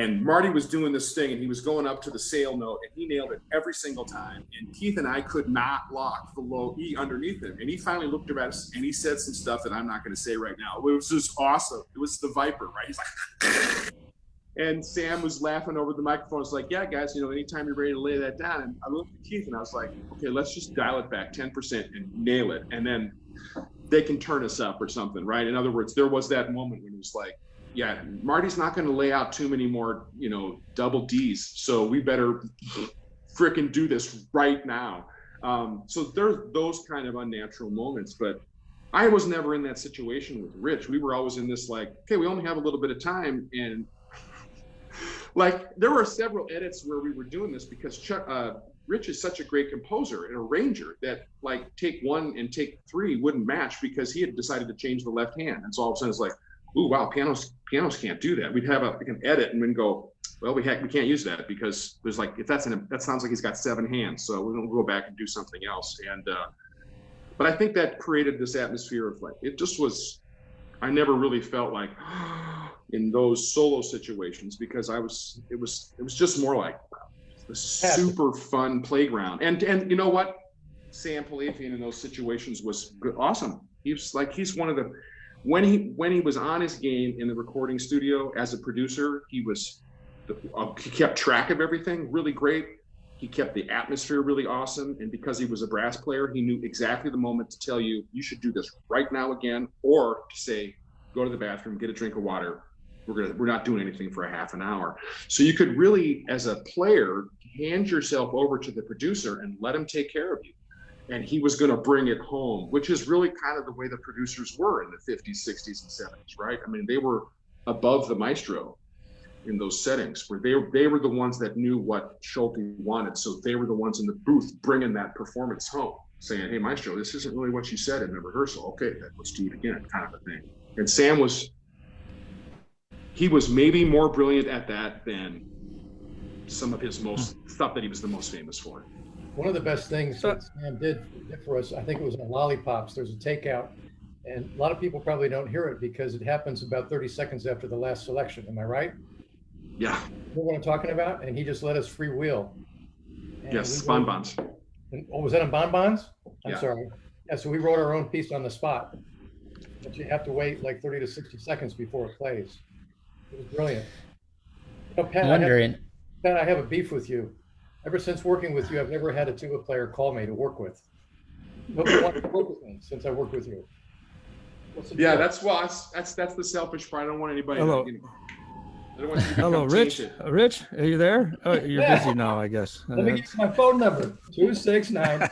And Marty was doing this thing, and he was going up to the sail note, and he nailed it every single time. And Keith and I could not lock the low E underneath him. And he finally looked at us, and he said some stuff that I'm not going to say right now. It was just awesome. It was the Viper, right? He's like, and Sam was laughing over the microphone. It's like, yeah, guys, anytime you're ready to lay that down. And I looked at Keith, and I was like, okay, let's just dial it back 10% and nail it. And then they can turn us up or something, right? In other words, there was that moment when it was like, yeah, Marty's not going to lay out too many more, double Ds. So we better frickin' do this right now. So there's those kind of unnatural moments. But I was never in that situation with Rich. We were always in this like, okay, we only have a little bit of time. And like, there were several edits where we were doing this because Rich is such a great composer and arranger that like take 1 and take 3 wouldn't match because he had decided to change the left hand. And so all of a sudden it's like, ooh, wow, pianos can't do that. We'd have like an edit and then go, well, we can't use that because there's like, if that sounds like he's got 7 hands. So we're gonna go back and do something else. And, but I think that created this atmosphere of like, it just was, I never really felt like in those solo situations because it was just more like a super fun playground. And you know what? Sam Pilafian in those situations was awesome. He's one of the, when he was on his game in the recording studio as a producer, he kept track of everything really great. He kept the atmosphere really awesome. And because he was a brass player, he knew exactly the moment to tell you, you should do this right now again, or to say, go to the bathroom, get a drink of water. We're not doing anything for a half an hour. So you could really, as a player, hand yourself over to the producer and let him take care of you. And he was going to bring it home, which is really kind of the way the producers were in the 50s, 60s, and 70s, right? I mean, they were above the maestro in those settings where they were the ones that knew what Schulte wanted. So they were the ones in the booth bringing that performance home, saying, hey, maestro, this isn't really what you said in the rehearsal. Okay, let's do it again, kind of a thing. And Sam was maybe more brilliant at that than some of his stuff that he was the most famous for. One of the best things that Sam did for us, I think it was on Lollipops, there's a takeout, and a lot of people probably don't hear it because it happens about 30 seconds after the last selection. Am I right? Yeah. You know what I'm talking about? And he just let us freewheel. Yes, bonbons. Oh, was that on bonbons? I'm Yeah. sorry. Yeah, so we wrote our own piece on the spot. But you have to wait like 30 to 60 seconds before it plays. It was brilliant. You know, Pat, I have a beef with you. Ever since working with you, I've never had a tuba player call me to work with. Nobody wanted to work with me since I worked with you. Yeah, that's the selfish part. I don't want anybody. Hello. I don't want you to Hello, Rich. Rich, are you there? Oh, you're busy now, I guess. Let me get my phone number, 269.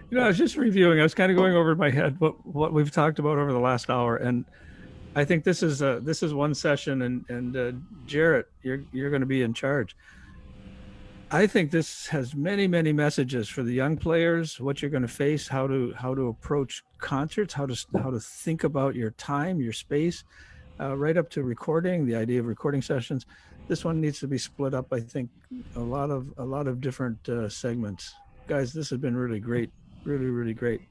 You know, I was just reviewing. I was kind of going over in my head what we've talked about over the last hour, and I think this is one session. And Jarrett, you're going to be in charge. I think this has many messages for the young players. What you're going to face, how to approach concerts, how to think about your time, your space, right up to recording. The idea of recording sessions. This one needs to be split up. I think a lot of different segments. Guys, this has been really great. Really great.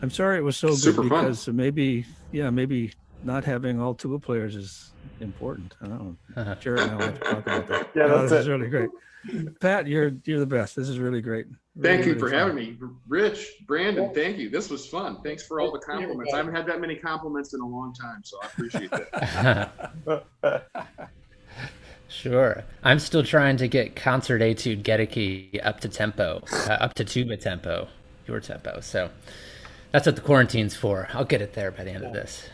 I'm sorry it was so Super good fun. because maybe not having all tuba players is important. I don't know. Jared and I will have to talk about that. Yeah, that's this is really great. Pat, you're the best. This is really great. Thank you really for fun. having me. Rich, Brandon, thank you. This was fun. Thanks for all the compliments. I haven't had that many compliments in a long time, so I appreciate that. Sure. I'm still trying to get Concert Etude Goedicke up to tempo, up to tuba tempo, your tempo. So that's what the quarantine's for. I'll get it there by the end of this.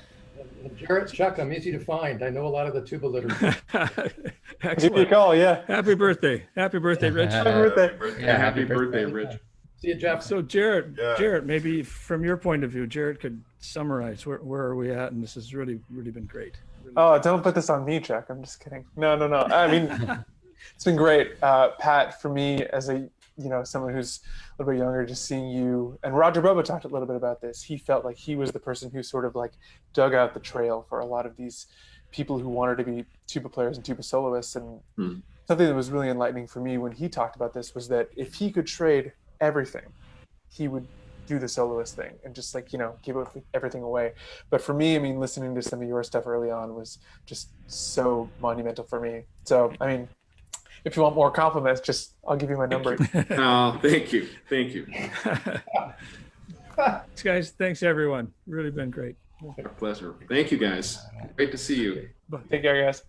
Jarrett, Chuck, I'm easy to find. I know a lot of the tuba literature. Give me a call, yeah. Happy birthday, Rich. Happy birthday. Yeah, happy birthday, Rich. See you, Jeff. So Jarrett, Yeah. Jarrett, maybe from your point of view, Jarrett could summarize where are we at, and this has really been great. Oh, don't put this on me, Chuck. I'm just kidding. No. I mean, it's been great. Pat, for me, as someone who's a little bit younger, just seeing you, and Roger Bobo talked a little bit about this. He felt like he was the person who sort of like dug out the trail for a lot of these people who wanted to be tuba players and tuba soloists. And something that was really enlightening for me when he talked about this was that if he could trade everything, he would do the soloist thing and just like, give everything away. But for me, I mean, listening to some of your stuff early on was just so monumental for me. So, I mean, if you want more compliments, I'll give you my number. Oh, thank you. Guys, thanks everyone. Really been great. A pleasure. Thank you, guys. Great to see you. Take care, guys.